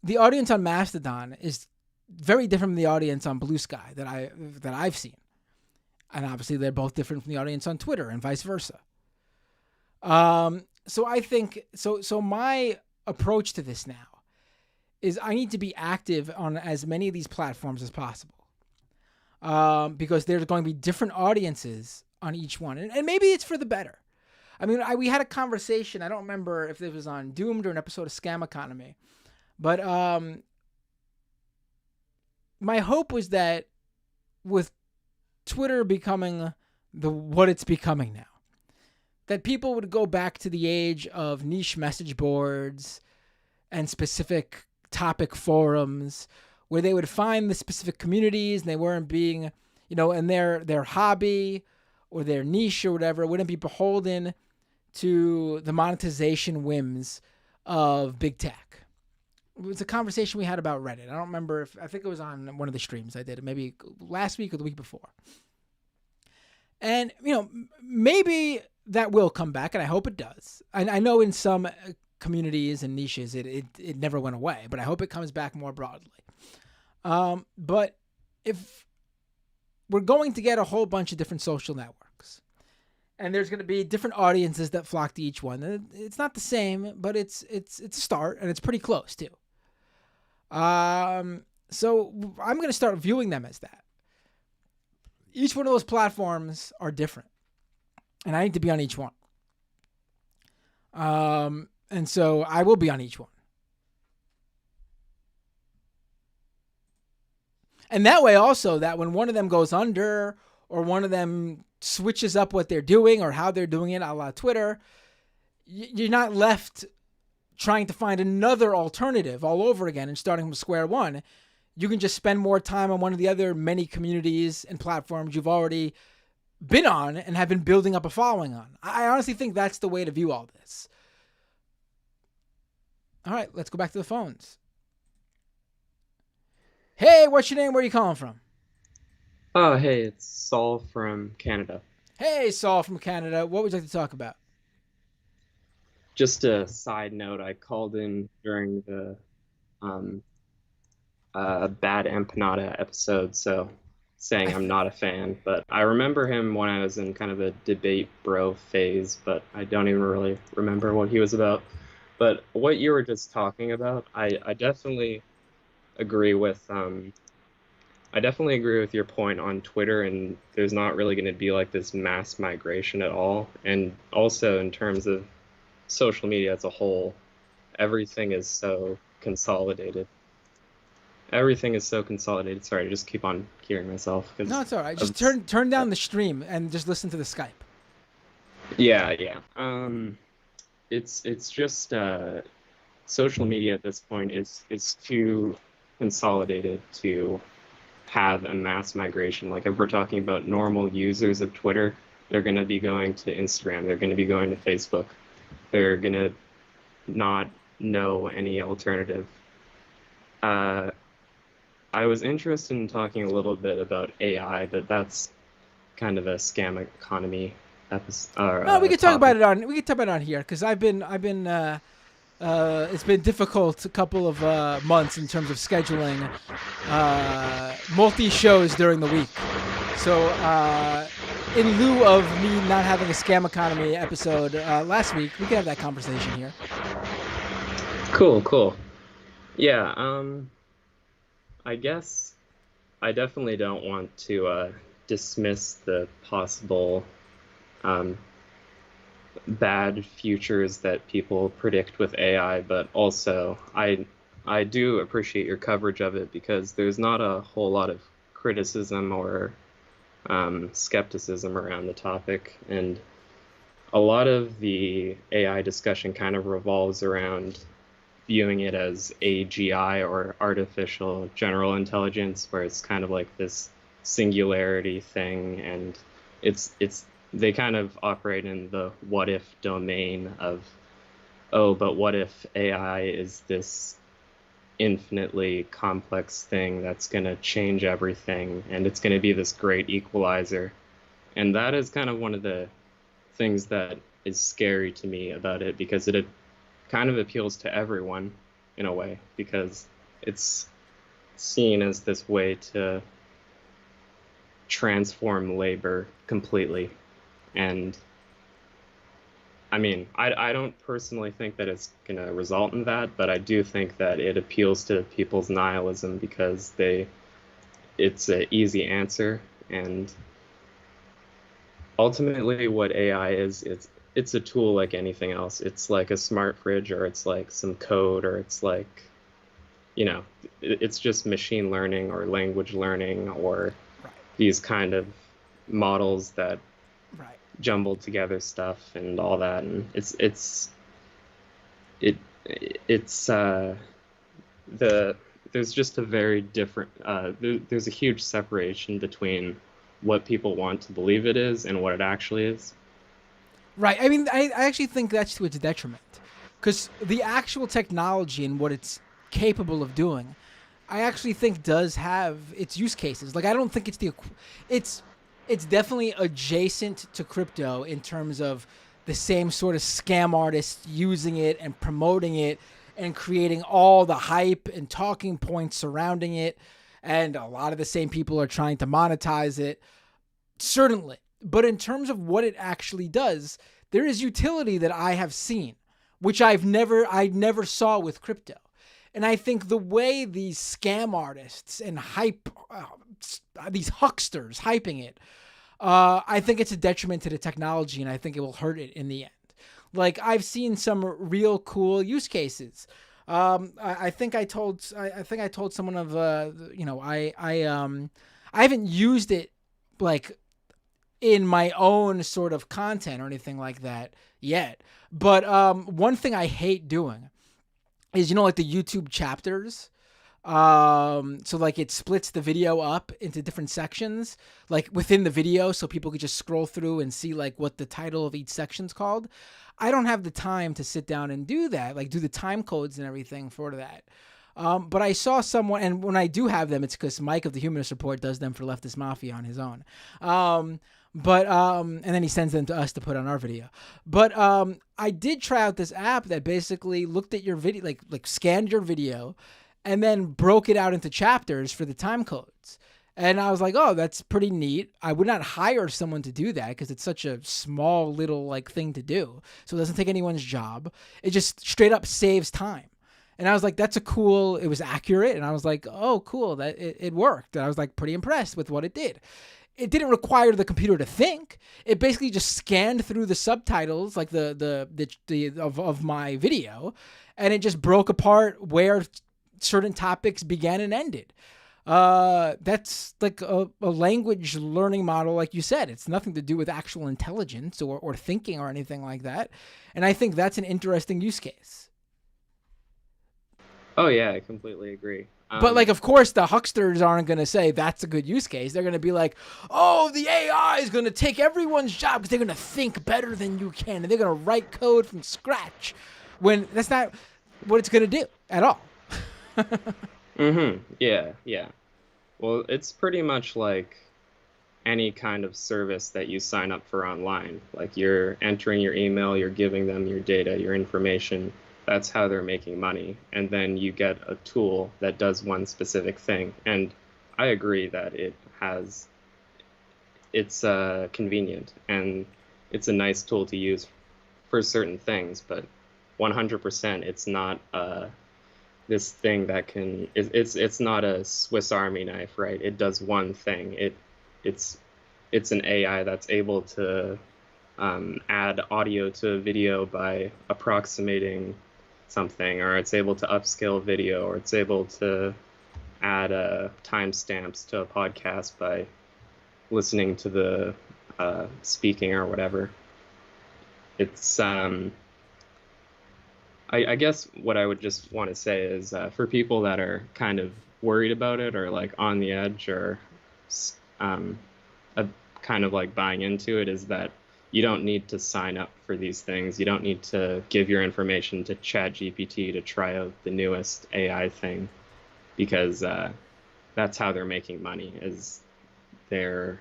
The audience on Mastodon is very different from the audience on Blue Sky that I've seen. And obviously they're both different from the audience on Twitter and vice versa. So I think, so my approach to this now is I need to be active on as many of these platforms as possible, because there's going to be different audiences on each one, and maybe it's for the better. I mean, we had a conversation. I don't remember if it was on Doomed or an episode of Scam Economy, but my hope was that with Twitter becoming what it's becoming now, that people would go back to the age of niche message boards and specific topic forums where they would find the specific communities and they weren't being, and their hobby or their niche or whatever wouldn't be beholden to the monetization whims of big tech. It was a conversation we had about Reddit. I don't remember I think it was on one of the streams I did, maybe last week or the week before. And, maybe that will come back, and I hope it does. I know in some communities and niches it never went away, but I hope it comes back more broadly. But if we're going to get a whole bunch of different social networks, and there's going to be different audiences that flock to each one, it's not the same, but it's a start, and it's pretty close too. So I'm going to start viewing them as that. Each one of those platforms are different, and I need to be on each one. And so I will be on each one. And that way also, that when one of them goes under or one of them switches up what they're doing or how they're doing it, a la Twitter, you're not left trying to find another alternative all over again and starting from square one. You can just spend more time on one of the other many communities and platforms you've already been on and have been building up a following on. I honestly think that's the way to view all this. All right, let's go back to the phones. Hey, what's your name? Where are you calling from? Oh, hey, it's Saul from Canada. Hey, Saul from Canada. What would you like to talk about? Just a side note, I called in during the Bad Empanada episode, so saying I'm not a fan, but I remember him when I was in kind of a debate bro phase, but I don't even really remember what he was about. But what you were just talking about, I definitely agree with your point on Twitter, and there's not really going to be like this mass migration at all. And also in terms of social media as a whole, everything is so consolidated. Sorry, I just keep on hearing myself. No, it's all right. Just turn down the stream and just listen to the Skype. Yeah. It's just social media at this point is too consolidated to have a mass migration. Like if we're talking about normal users of Twitter, they're going to be going to Instagram, they're going to be going to Facebook, they're going to not know any alternative. I was interested in talking a little bit about AI, but that's kind of a scam economy episode. No, we could talk about it on here because I've been it's been difficult a couple of months in terms of scheduling multi shows during the week. So in lieu of me not having a scam economy episode last week, we can have that conversation here. Cool. Yeah. I guess I definitely don't want to dismiss the possible bad futures that people predict with AI, but also I do appreciate your coverage of it because there's not a whole lot of criticism or skepticism around the topic, and a lot of the AI discussion kind of revolves around viewing it as AGI or artificial general intelligence, where it's kind of like this singularity thing, and they kind of operate in the what if domain of, oh, but what if AI is this infinitely complex thing that's going to change everything and it's going to be this great equalizer. And that is kind of one of the things that is scary to me about it, because it kind of appeals to everyone in a way, because it's seen as this way to transform labor completely. And I mean, I don't personally think that it's going to result in that, but I do think that it appeals to people's nihilism because it's an easy answer. And ultimately what AI is, it's a tool like anything else. It's like a smart fridge, or it's like some code, or it's like, it's just machine learning or language learning, or Right. these kind of models that Right. jumbled together stuff and all that. And it's there's just a very different there's a huge separation between what people want to believe it is and what it actually is. Right. I mean, I actually think that's to its detriment, because the actual technology and what it's capable of doing, I actually think does have its use cases. Like, I don't think it's it's definitely adjacent to crypto in terms of the same sort of scam artists using it and promoting it and creating all the hype and talking points surrounding it, and a lot of the same people are trying to monetize it. Certainly. But in terms of what it actually does, there is utility that I have seen, which I never saw with crypto. And I think the way these scam artists and these hucksters hyping it, I think it's a detriment to the technology, and I think it will hurt it in the end. Like, I've seen some real cool use cases. I think I told someone of I haven't used it like in my own sort of content or anything like that yet. But one thing I hate doing is, like the YouTube chapters. So like it splits the video up into different sections, like within the video, so people could just scroll through and see like what the title of each section's called. I don't have the time to sit down and do that, like do the time codes and everything for that. But I saw someone, and when I do have them, it's because Mike of the Humanist Report does them for Leftist Mafia on his own. And then he sends them to us to put on our video. But I did try out this app that basically looked at your video, like scanned your video, and then broke it out into chapters for the time codes. And I was like, oh, that's pretty neat. I would not hire someone to do that because it's such a small little like thing to do. So it doesn't take anyone's job. It just straight up saves time. And I was like, it was accurate. And I was like, oh, cool, that it worked. And I was like pretty impressed with what it did. It didn't require the computer to think. It basically just scanned through the subtitles, like of my video, and it just broke apart where certain topics began and ended. That's like a language learning model, like you said. It's nothing to do with actual intelligence or thinking or anything like that. And I think that's an interesting use case. Oh yeah, I completely agree. But like, of course, the hucksters aren't going to say that's a good use case. They're going to be like, oh, the AI is going to take everyone's job because they're going to think better than you can. And they're going to write code from scratch, when that's not what it's going to do at all. Yeah. Well, it's pretty much like any kind of service that you sign up for online. Like, you're entering your email, you're giving them your data, your information. That's how they're making money. And then you get a tool that does one specific thing. And I agree that it's convenient and it's a nice tool to use for certain things, but 100% it's not this thing that it's not a Swiss Army knife, right? It does one thing. It's an AI that's able to add audio to a video by approximating something, or it's able to upscale video, or it's able to add timestamps to a podcast by listening to the speaking or whatever. It's I guess what I would just want to say is for people that are kind of worried about it, or like on the edge, or kind of like buying into it, is that you don't need to sign up for these things. You don't need to give your information to ChatGPT to try out the newest AI thing, because that's how they're making money. Is they're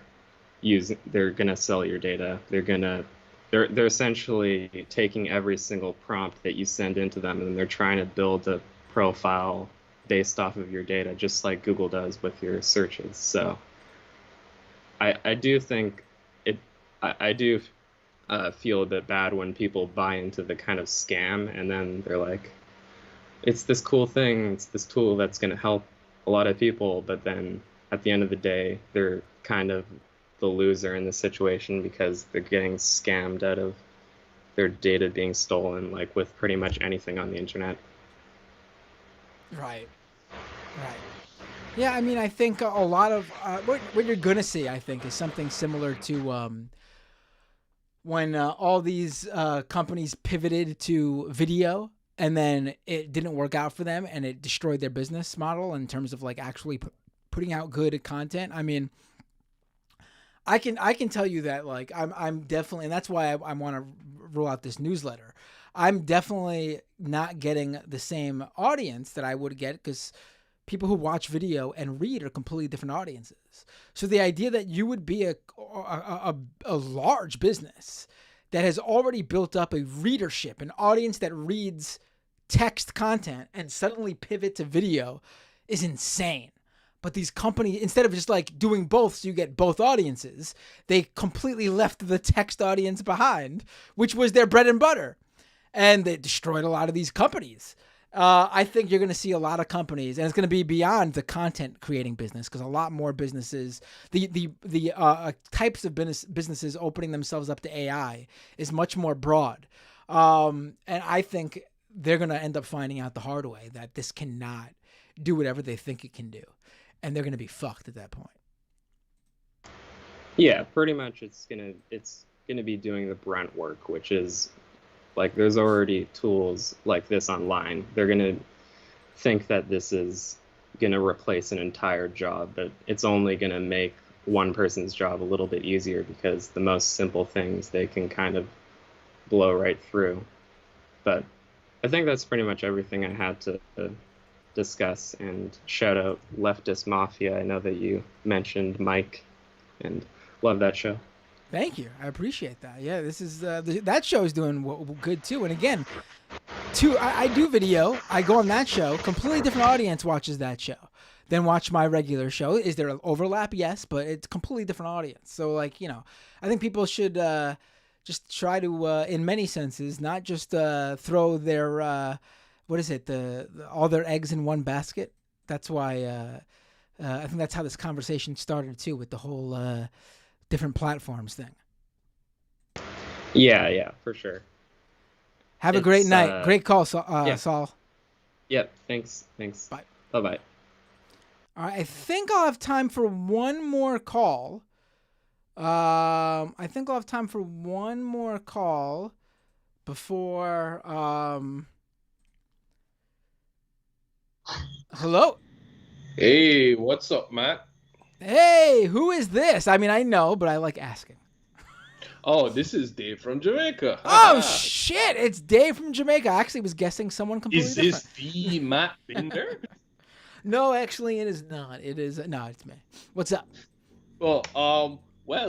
gonna sell your data. They're essentially taking every single prompt that you send into them, and they're trying to build a profile based off of your data, just like Google does with your searches. So I do think I do feel a bit bad when people buy into the kind of scam, and then they're like, it's this cool thing, it's this tool that's going to help a lot of people, but then at the end of the day, they're kind of the loser in the situation because they're getting scammed out of their data being stolen, like with pretty much anything on the internet. Right. Right. Yeah, I mean, I think a lot of what you're gonna see, I think, is something similar to when all these companies pivoted to video, and then it didn't work out for them, and it destroyed their business model in terms of like actually putting out good content. I mean, I can tell you that like I'm definitely, and that's why I want to roll out this newsletter. I'm definitely not getting the same audience that I would get because people who watch video and read are completely different audiences. So the idea that you would be a large business that has already built up a readership, an audience that reads text content, and suddenly pivot to video is insane. But these companies, instead of just like doing both so you get both audiences, they completely left the text audience behind, which was their bread and butter. And they destroyed a lot of these companies. I think you're going to see a lot of companies, and it's going to be beyond the content creating business, because a lot more businesses, the types of businesses opening themselves up to AI is much more broad. And I think they're going to end up finding out the hard way that this cannot do whatever they think it can do. And they're going to be fucked at that point. Yeah, pretty much it's gonna be doing the brunt work, which is like there's already tools like this online. They're gonna think that this is gonna replace an entire job, but it's only gonna make one person's job a little bit easier because the most simple things they can kind of blow right through. But I think that's pretty much everything I had to discuss. And shout out Leftist Mafia. I know that you mentioned Mike, and love that show. Thank you. I appreciate that. Yeah, this is that show is doing good too. And again, I do video. I go on that show. Completely different audience watches that show than watch my regular show. Is there an overlap? Yes, but it's completely different audience. So like, I think people should just try to, in many senses, not just throw their what is it? All their eggs in one basket. That's why I think that's how this conversation started too, with the whole different platforms thing. Yeah, for sure. Have a great night. Great call, yeah. Saul. Yep. Thanks. Bye. Bye. All right. I think I'll have time for one more call. Before. Hello. Hey, what's up, Matt? Hey, who is this? I mean, I know, but I like asking. Oh, this is Dave from Jamaica. Oh, shit. It's Dave from Jamaica. I actually was guessing someone completely Is different. this the Matt Binder? No, actually, it is not. No, it's me. What's up? Well,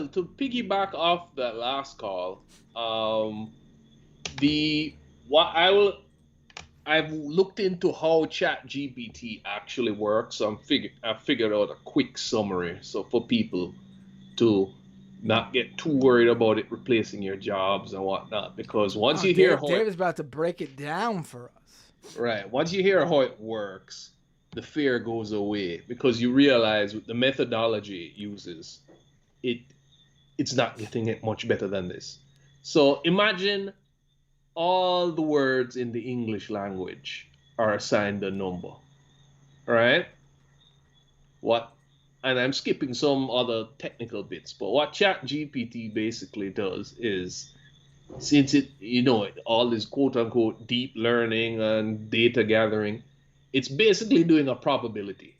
to piggyback off that last call, I've looked into how ChatGPT actually works. So I figured out a quick summary, so for people to not get too worried about it replacing your jobs and whatnot. Because once you hear how Dave is about to break it down for us. Right, once you hear how it works, the fear goes away because you realize with the methodology it uses, it's not getting it much better than this. So imagine all the words in the English language are assigned a number, right? And I'm skipping some other technical bits, but what ChatGPT basically does is, since all this quote unquote deep learning and data gathering, it's basically doing a probability.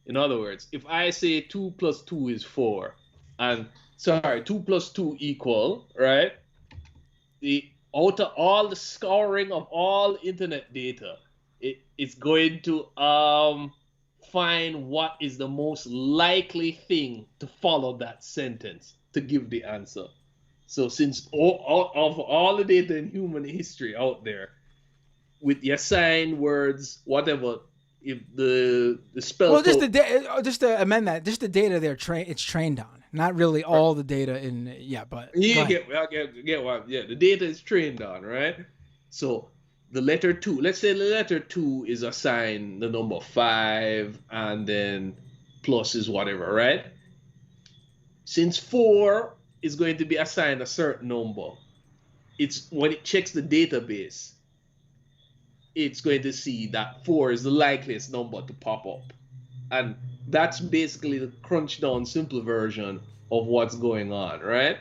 In other words, if I say 2 + 2 is 4, 2 + 2 equal, right? Out of all the scouring of all internet data, it's going to find what is the most likely thing to follow that sentence to give the answer. So since all the data in human history out there, with the assigned words, whatever, if the spell Well, code, just to amend that, just the data it's trained on, not really all the data in. Yeah, but go you ahead. get what? Yeah, the data is trained on, right? So the letter 2, let's say the letter 2 is assigned the number 5, and then plus is whatever, right? Since 4 is going to be assigned a certain number, it's when it checks the database, it's going to see that 4 is the likeliest number to pop up. And that's basically the crunch down simple version of what's going on, right?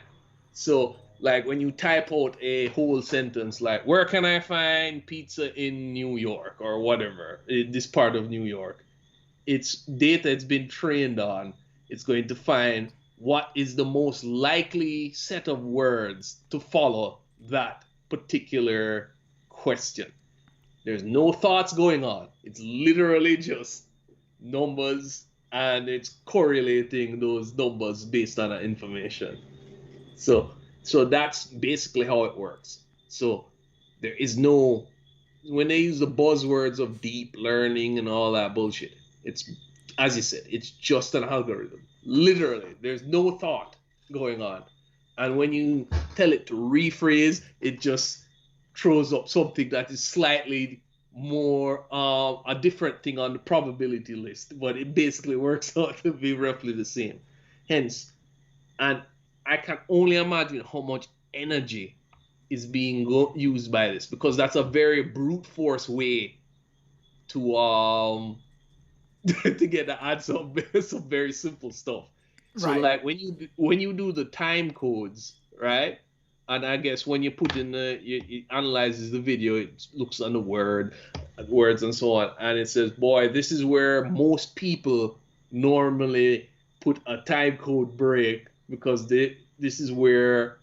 So, like when you type out a whole sentence like, where can I find pizza in New York or whatever, this part of New York, it's data it's been trained on. It's going to find what is the most likely set of words to follow that particular question. There's no thoughts going on. It's literally just numbers, and it's correlating those numbers based on that information. So that's basically how it works. So there is no, when they use the buzzwords of deep learning and all that bullshit, it's, as you said, it's just an algorithm. Literally, there's no thought going on. And when you tell it to rephrase, it just throws up something that is slightly more a different thing on the probability list, but it basically works out to be roughly the same. Hence, and I can only imagine how much energy is being used by this, because that's a very brute force way to to get to add some very simple stuff. So Right. like when you do the time codes, right? And I guess when you put in it analyzes the video, it looks on the words and so on, and it says, boy, this is where most people normally put a time code break, because this is where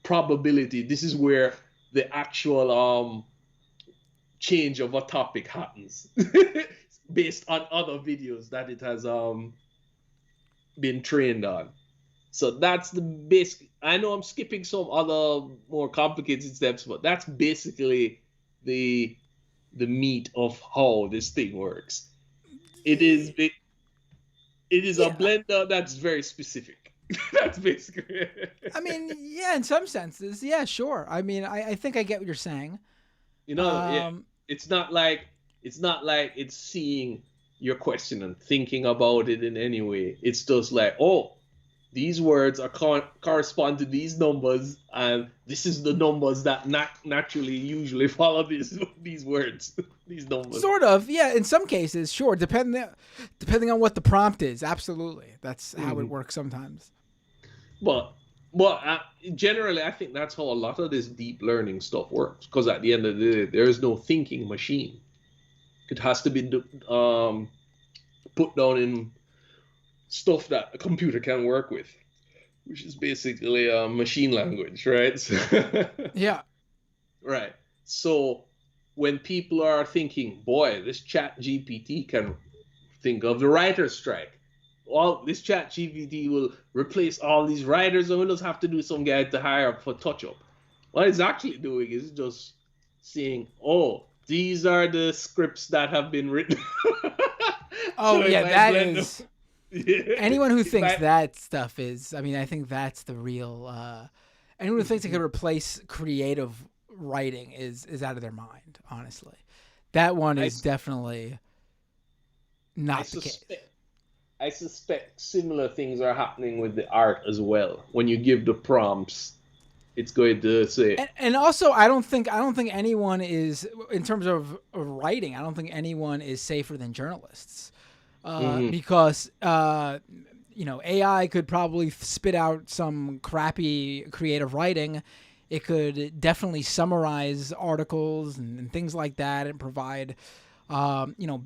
probability, this is where the actual change of a topic happens based on other videos that it has been trained on. So that's the basic. I know I'm skipping some other more complicated steps, but that's basically the meat of how this thing works. It is a blender that's very specific. That's basically it. I mean, yeah, in some senses, yeah, sure. I mean, I think I get what you're saying. Yeah, it's not like it's seeing your question and thinking about it in any way. It's just like, oh, these words are correspond to these numbers, and this is the numbers that naturally usually follow these words, these numbers. Sort of, yeah. In some cases, sure. Depending on what the prompt is, absolutely. That's how it works sometimes. But generally, I think that's how a lot of this deep learning stuff works. Because at the end of the day, there is no thinking machine. It has to be put down in stuff that a computer can work with, which is basically a machine language, right? Yeah. Right. So when people are thinking, boy, this chat GPT can think of the writer's strike. Well, this chat GPT will replace all these writers, and we'll just have to do some guy to hire for touch-up. What it's actually doing is just saying, oh, these are the scripts that have been written. Oh, So yeah, that blend is... them. Yeah. Anyone who thinks Like- that stuff is, I mean, I think that's the real. Anyone who thinks it could replace creative writing is out of their mind. Honestly, that one is definitely not the case. I suspect similar things are happening with the art as well. When you give the prompts, it's going to say. And also, I don't think anyone is, in terms of writing, I don't think anyone is safer than journalists. Because AI could probably spit out some crappy creative writing. It could definitely summarize articles and things like that, and provide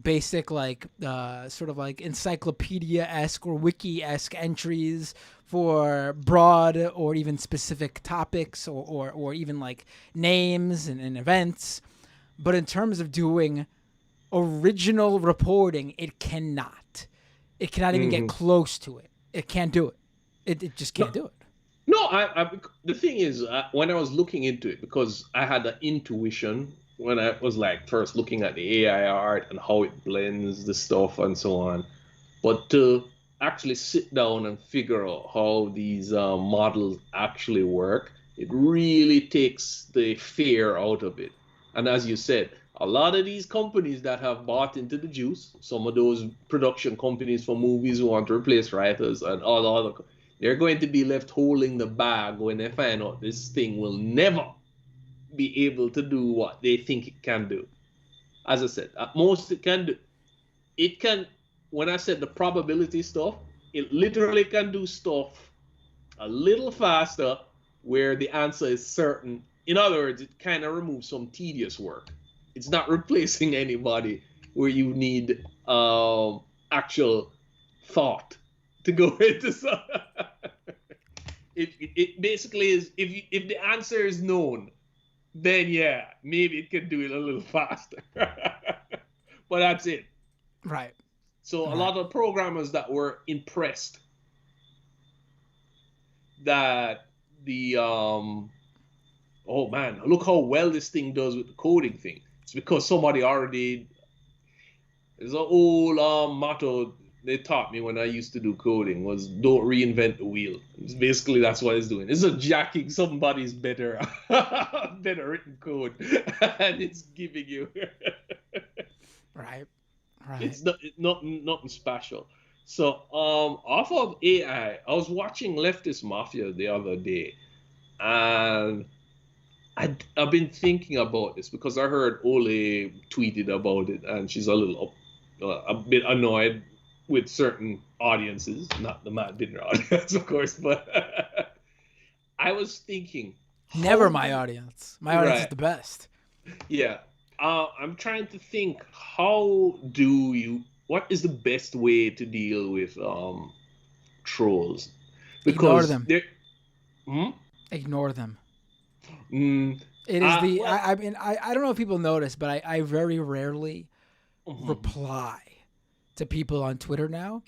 basic sort of like encyclopedia-esque or wiki-esque entries for broad or even specific topics or even like names and events. But in terms of doing original reporting, it cannot even get close to it. It can't do it. It just can't do it. No, the thing is, when I was looking into it, because I had an intuition when I was like first looking at the AI art and how it blends the stuff and so on. But to actually sit down and figure out how these models actually work, it really takes the fear out of it. And as you said, a lot of these companies that have bought into the juice, some of those production companies for movies who want to replace writers and all the other, they're going to be left holding the bag when they find out this thing will never be able to do what they think it can do. As I said, at most it can, when I said the probability stuff, it literally can do stuff a little faster where the answer is certain. In other words, it kind of removes some tedious work. It's not replacing anybody where you need actual thought to go into some. It basically is, if the answer is known, then yeah, maybe it can do it a little faster. But that's it. Right. So a lot of programmers that were impressed that the oh man, look how well this thing does with the coding thing. It's because somebody already, there's an old motto they taught me when I used to do coding was don't reinvent the wheel. It's basically that's what it's doing. It's a jacking somebody's better written code and it's giving you Right. It's nothing special. So off of AI, I was watching Leftist Mafia the other day, and I've been thinking about this because I heard Ole tweeted about it, and she's a bit annoyed with certain audiences, not the Matt Dinner audience, of course, but I was thinking. Never my audience. My audience is the best. Yeah. I'm trying to think, what is the best way to deal with trolls? Because ignore them. Ignore them. It is I don't know if people notice, but I very rarely reply to people on Twitter now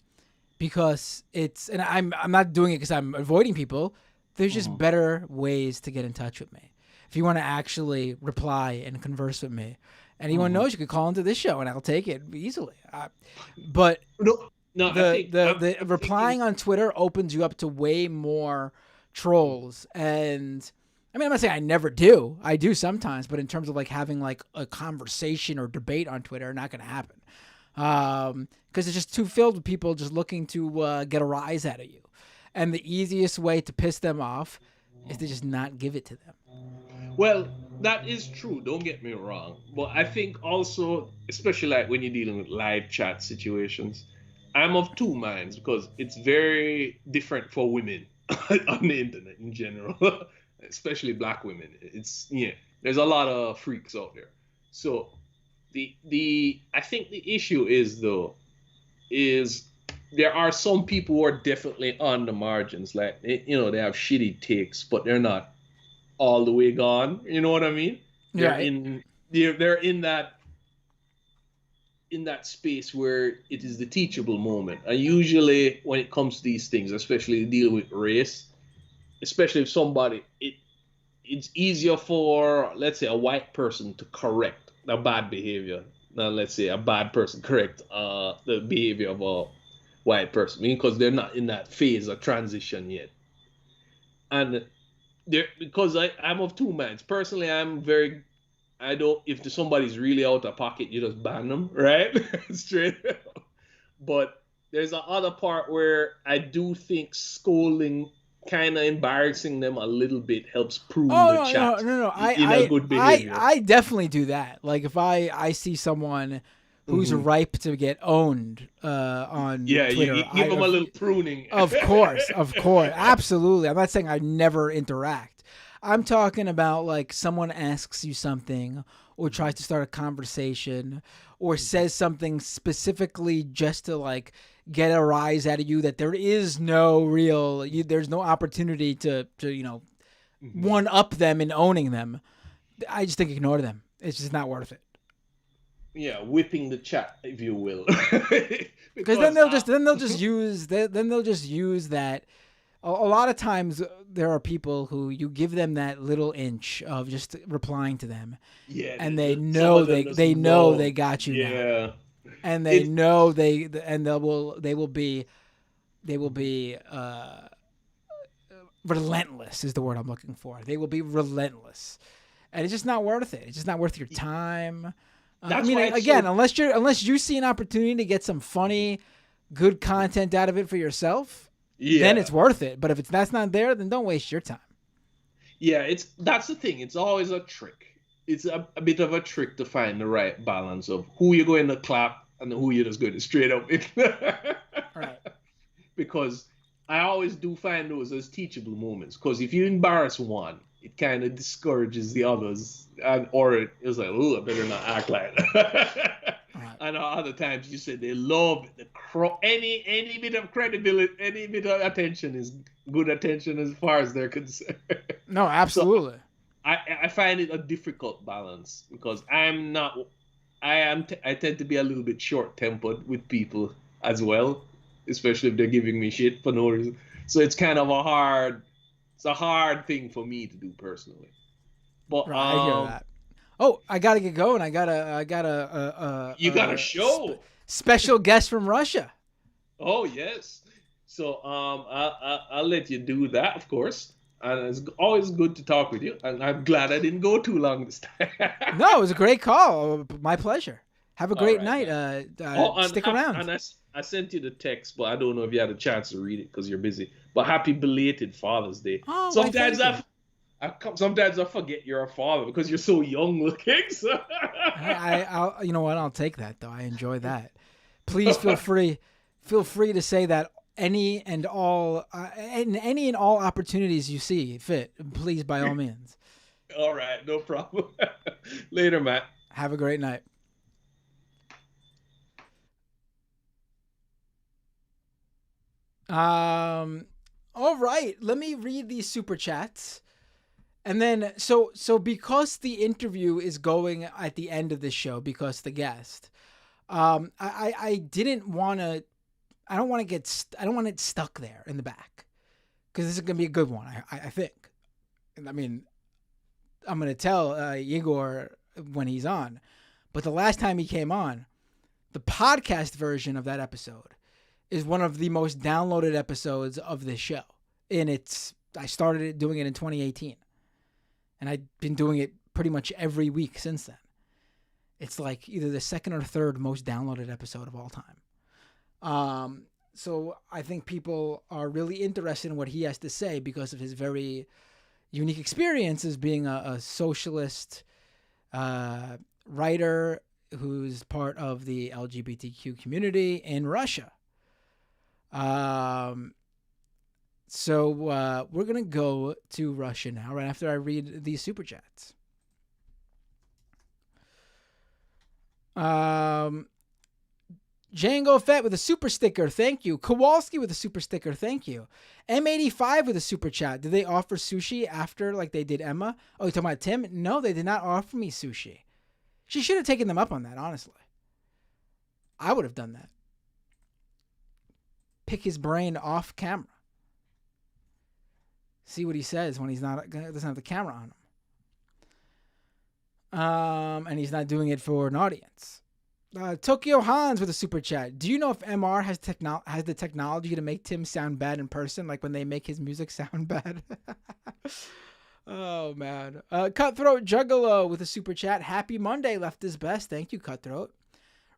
because and I'm not doing it because I'm avoiding people. There's just better ways to get in touch with me. If you want to actually reply and converse with me, anyone knows you could call into this show and I'll take it easily. But the replying on Twitter opens you up to way more trolls. And I mean, I'm not saying I never do. I do sometimes, but in terms of like having like a conversation or debate on Twitter, not going to happen. Because it's just too filled with people just looking to get a rise out of you. And the easiest way to piss them off is to just not give it to them. Well, that is true. Don't get me wrong. But I think also, especially like when you're dealing with live chat situations, I'm of two minds because it's very different for women on the internet in general, especially black women. There's a lot of freaks out there. So I think the issue is there are some people who are definitely on the margins. Like, they have shitty takes, but they're not all the way gone. You know what I mean? They're in that space where it is the teachable moment. And usually when it comes to these things, especially dealing with race, especially if somebody, it's easier for, let's say, a white person to correct the bad behavior than, let's say, a bad person correct the behavior of a white person, because they're not in that phase of transition yet. And because I'm of two minds. Personally, if somebody's really out of pocket, you just ban them, right? Straight. But there's the other part where I do think scolding, kind of embarrassing them a little bit, helps prune the chat. No. A good behavior. I definitely do that. Like if I see someone who's ripe to get owned on Twitter. You give them a little pruning. Of course. Absolutely. I'm not saying I never interact. I'm talking about like someone asks you something or tries to start a conversation or says something specifically just to like get a rise out of you that there is no there's no opportunity to one up them in owning them. I just think ignore them. It's just not worth it. Yeah, whipping the chat, if you will. Because then they'll just use that a lot of times there are people who you give them that little inch of just replying to them, Yeah, and they some know of them just they know they got you now, Yeah, and they It- know they will be relentless is the word I'm looking for. They will be relentless, and it's just not worth it. It's just not worth your time. I That's mean, why it's again, so- unless you see an opportunity to get some funny, good content out of it for yourself, yeah, then it's worth it. But if that's not there, then don't waste your time. yeah. That's the thing. It's always a trick. It's a bit of a trick to find the right balance of who you're going to clap and who you're just going to straight up with. Right. Because I always do find those as teachable moments. Because if you embarrass one, it kind of discourages the others, or it's like, oh, I better not act like that. Right. And other times you said they love it. Any bit of credibility, any bit of attention is good attention as far as they're concerned. No, absolutely. I find it a difficult balance because I tend to be a little bit short tempered with people as well, especially if they're giving me shit for no reason. So it's kind of a hard thing for me to do personally. But Right, I hear that. Oh, I gotta get going. I got you got a show. Special guest from Russia. Oh yes. So I'll let you do that, of course. And it's always good to talk with you. And I'm glad I didn't go too long this time. No, it was a great call. My pleasure. Have a great right, night. and Stick around. And I sent you the text, but I don't know if you had a chance to read it because you're busy. But happy belated Father's Day. Oh, Sometimes thank you. sometimes I forget you're a father because you're so young looking. So. I'll, you know what? I'll take that though. I enjoy that. Please feel free to say that any and all opportunities you see fit. Please, by all means. All right, no problem. Later, Matt. Have a great night. All right. Let me read these super chats. And then, so because the interview is going at the end of the show, because the guest, I didn't want to, I don't want it stuck there in the back, because this is going to be a good one, I think. I mean, I'm going to tell Igor when he's on, but the last time he came on, the podcast version of that episode is one of the most downloaded episodes of this show. And I started doing it in 2018. And I've been doing it pretty much every week since then. It's like either the second or third most downloaded episode of all time. So I think people are really interested in what he has to say because of his very unique experience as being a socialist writer who's part of the LGBTQ community in Russia. So we're going to go to Russia now, right after I read these super chats. Django Fett with a super sticker, thank you. Kowalski with a super sticker, thank you. M85 with a super chat. Did they offer sushi after like they did Emma? Oh, you talking about Tim? No, they did not offer me sushi. She should have taken them up on that, honestly. I would have done that. Pick his brain off camera. See what he says when doesn't have the camera on him. And he's not doing it for an audience. Tokyo Hans with a super chat. Do you know if MR has the technology to make Tim sound bad in person, like when they make his music sound bad? Oh, man. Cutthroat Juggalo with a super chat. Happy Monday, left is best. Thank you, Cutthroat.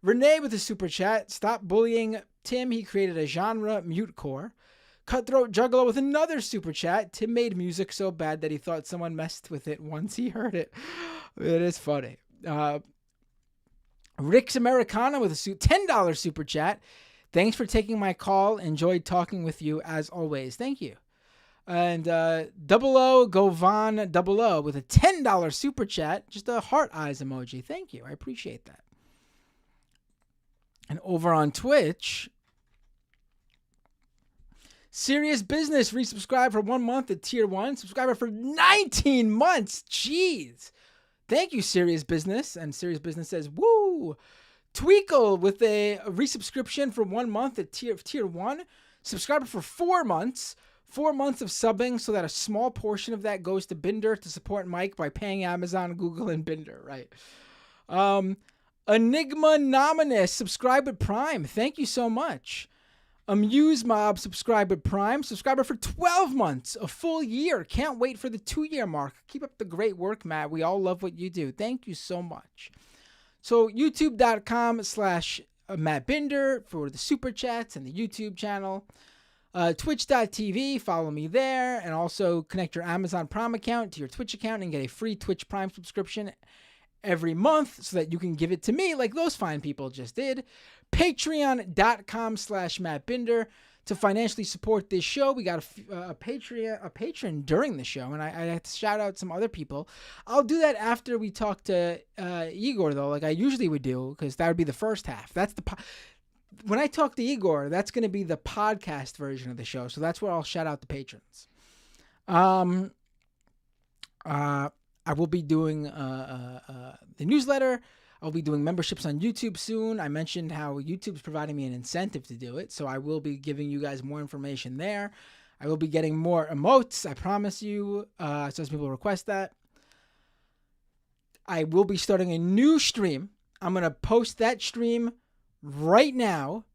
Renee with a super chat. Stop bullying Tim. He created a genre, mutecore. Cutthroat Juggalo with another super chat. Tim made music so bad that he thought someone messed with it once he heard it. It is funny. Rick's Americana with a $10 super chat. Thanks for taking my call. Enjoyed talking with you as always. Thank you. And Double O Govan Double O with a $10 super chat. Just a heart eyes emoji. Thank you. I appreciate that. And over on Twitch, Serious Business resubscribed for 1 month at Tier 1. Subscriber for 19 months. Jeez. Thank you, Serious Business. And Serious Business says, woo. Tweakle with a resubscription for 1 month at Tier 1. Subscriber for 4 months. 4 months of subbing so that a small portion of that goes to Binder to support Mike by paying Amazon, Google, and Binder, right? Enigma Nominus, subscribe with Prime. Thank you so much. Amuse Mob, subscribe with Prime. Subscriber for 12 months, a full year. Can't wait for the 2-year mark. Keep up the great work, Matt. We all love what you do. Thank you so much. So youtube.com/Matt Binder for the super chats and the YouTube channel. Twitch.tv, follow me there, and also connect your Amazon Prime account to your Twitch account and get a free Twitch Prime subscription every month so that you can give it to me like those fine people just did. Patreon.com/Matt Binder to financially support this show. We got a patron during the show, and I have to shout out some other people. I'll do that after we talk to Egor, though, like I usually would do, because that would be the first half. That's when I talk to Egor, that's going to be the podcast version of the show, so that's where I'll shout out the patrons. I will be doing the newsletter. I'll be doing memberships on YouTube soon. I mentioned how YouTube's providing me an incentive to do it, so I will be giving you guys more information there. I will be getting more emotes, I promise you, so as people request that. I will be starting a new stream. I'm going to post that stream right now.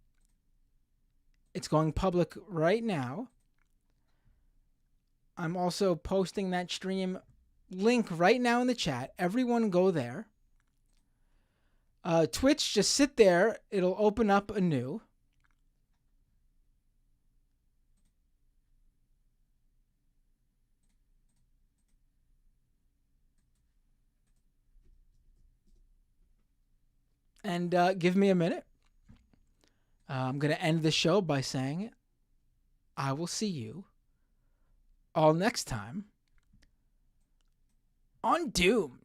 It's going public right now. I'm also posting that stream link right now in the chat. Everyone go there. Twitch, just sit there. It'll open up anew. And give me a minute. I'm going to end the show by saying, I will see you all next time on Doomed.